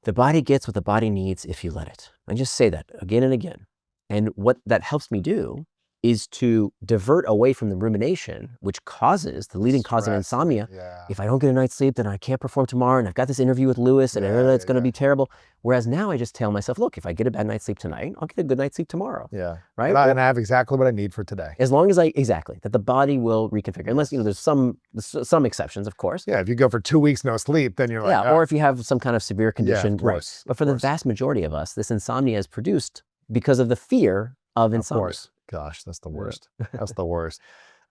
The body gets what the body needs if you let it. I just say that again and again. And what that helps me do is to divert away from the rumination, which causes the leading cause of Stress, insomnia. yeah. If I don't get a night's sleep, then I can't perform tomorrow, and I've got this interview with Lewis, and it's going to be terrible. Whereas now I just tell myself, look, if I get a bad night's sleep tonight, I'll get a good night's sleep tomorrow. Yeah. Right. And I have exactly what I need for today. As long as that the body will reconfigure, unless, there's some exceptions, of course. Yeah. If you go for 2 weeks, no sleep, then you're like, or if you have some kind of severe condition. Yeah, of course. But for the vast majority of us, this insomnia is produced because of the fear of insomnia. Of course. Gosh, that's the worst. That's the worst.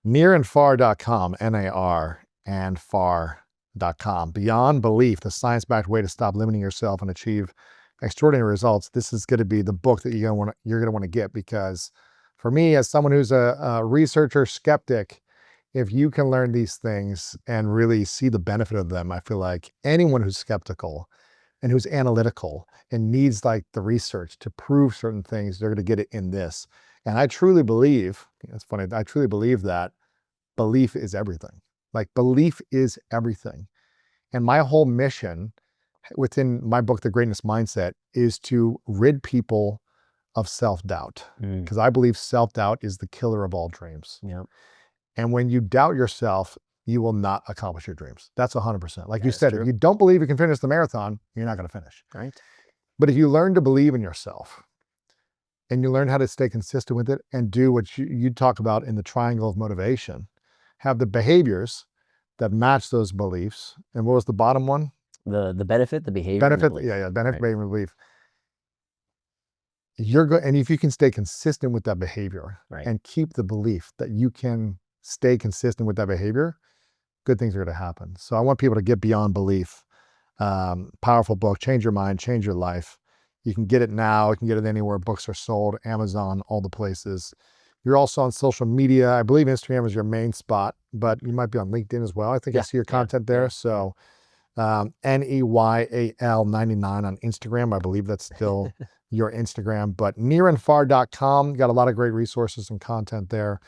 Nirandfar.com, N-A-R and far.com. Beyond Belief, the science-backed way to stop limiting yourself and achieve extraordinary results. This is going to be the book that you're going to want to get, because for me, as someone who's a researcher, skeptic, if you can learn these things and really see the benefit of them, I feel like anyone who's skeptical and who's analytical and needs like the research to prove certain things, they're going to get it in this. And I truly believe, it's funny, I truly believe that belief is everything. Like belief is everything. And my whole mission within my book, The Greatness Mindset, is to rid people of self-doubt. Because I believe self-doubt is the killer of all dreams. Yeah. And when you doubt yourself, you will not accomplish your dreams. That's 100%. Like you said, true. if you don't believe you can finish the marathon, you're not going to finish. Right. But if you learn to believe in yourself, and you learn how to stay consistent with it and do what you talk about in the triangle of motivation, have the behaviors that match those beliefs. And what was the bottom one? The benefit, the behavior. Benefit, and the benefit, behavior, and belief. And if you can stay consistent with that behavior and keep the belief that you can stay consistent with that behavior, good things are going to happen. So I want people to get beyond belief. Powerful book, change your mind, change your life. You can get it now. You can get it anywhere books are sold, Amazon, all the places. You're also on social media. I believe Instagram is your main spot, but you might be on LinkedIn as well. I think I see your content there. So Neyal 99 on Instagram. I believe that's still your Instagram, but nirandfar.com. Got a lot of great resources and content there.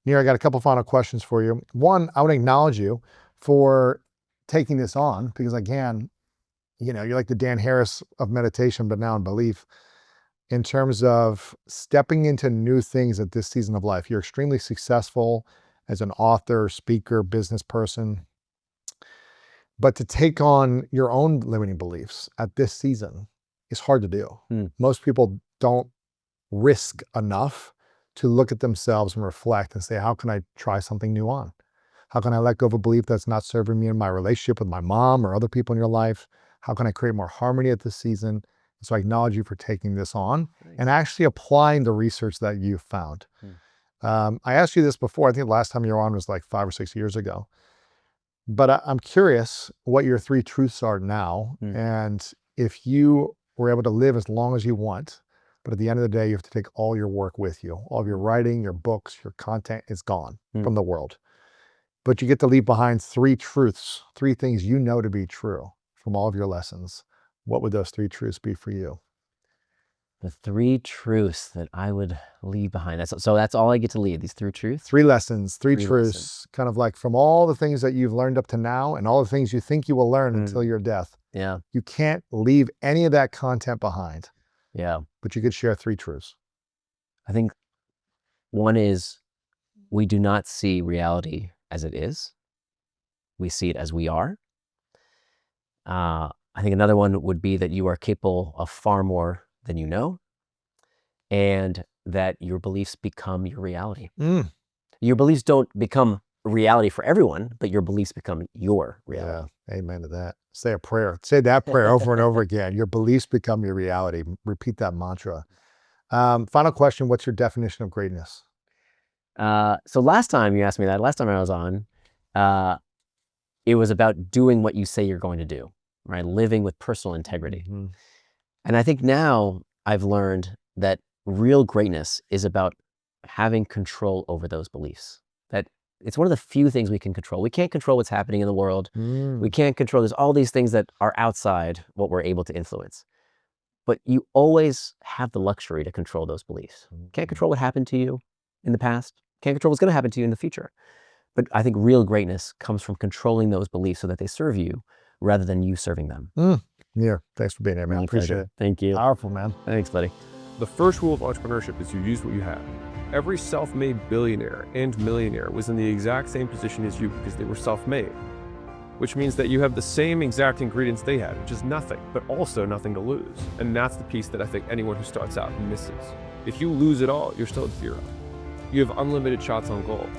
Nir, I got a couple final questions for you. One, I want to acknowledge you for taking this on, because again, you're like the Dan Harris of meditation, but now in belief, in terms of stepping into new things at this season of life. You're extremely successful as an author, speaker, business person, but to take on your own limiting beliefs at this season is hard to do. Most people don't risk enough to look at themselves and reflect and say, how can I try something new on? How can I let go of a belief that's not serving me in my relationship with my mom or other people in your life? How can I create more harmony at this season? So I acknowledge you for taking this on and actually applying the research that you found. I asked you this before. I think the last time you were on was like 5 or 6 years ago. But I'm curious what your 3 truths are now. And if you were able to live as long as you want, but at the end of the day, you have to take all your work with you. All of your writing, your books, your content is gone from the world. But you get to leave behind 3 truths, 3 things you know to be true from all of your lessons. What would those 3 truths be for you? The 3 truths that I would leave behind. So that's all I get to leave, these 3 truths? 3 lessons, 3 truths, kind of like from all the things that you've learned up to now and all the things you think you will learn until your death. Yeah. You can't leave any of that content behind. Yeah. But you could share 3 truths. I think one is, we do not see reality as it is. We see it as we are. I think another one would be that you are capable of far more than you know, and that your beliefs become your reality. Your beliefs don't become reality for everyone, but your beliefs become your reality. Yeah, amen to that. Say a prayer. Say that prayer over and over again. Your beliefs become your reality. Repeat that mantra. Final question, what's your definition of greatness? So last time you asked me that, last time I was on, it was about doing what you say you're going to do, right? Living with personal integrity. And I think now I've learned that real greatness is about having control over those beliefs. That it's one of the few things we can control. We can't control what's happening in the world. We can't control, there's all these things that are outside what we're able to influence. But you always have the luxury to control those beliefs. Can't control what happened to you in the past. Can't control what's going to happen to you in the future. But I think real greatness comes from controlling those beliefs so that they serve you rather than you serving them. Nir, thanks for being here, man. My Appreciate pleasure. it. Thank you. Powerful, man. Thanks, buddy. The first rule of entrepreneurship is you use what you have. Every self-made billionaire and millionaire was in the exact same position as you because they were self-made, which means that you have the same exact ingredients they had, which is nothing, but also nothing to lose. And that's the piece that I think anyone who starts out misses. If you lose it all, you're still at zero. You have unlimited shots on goal.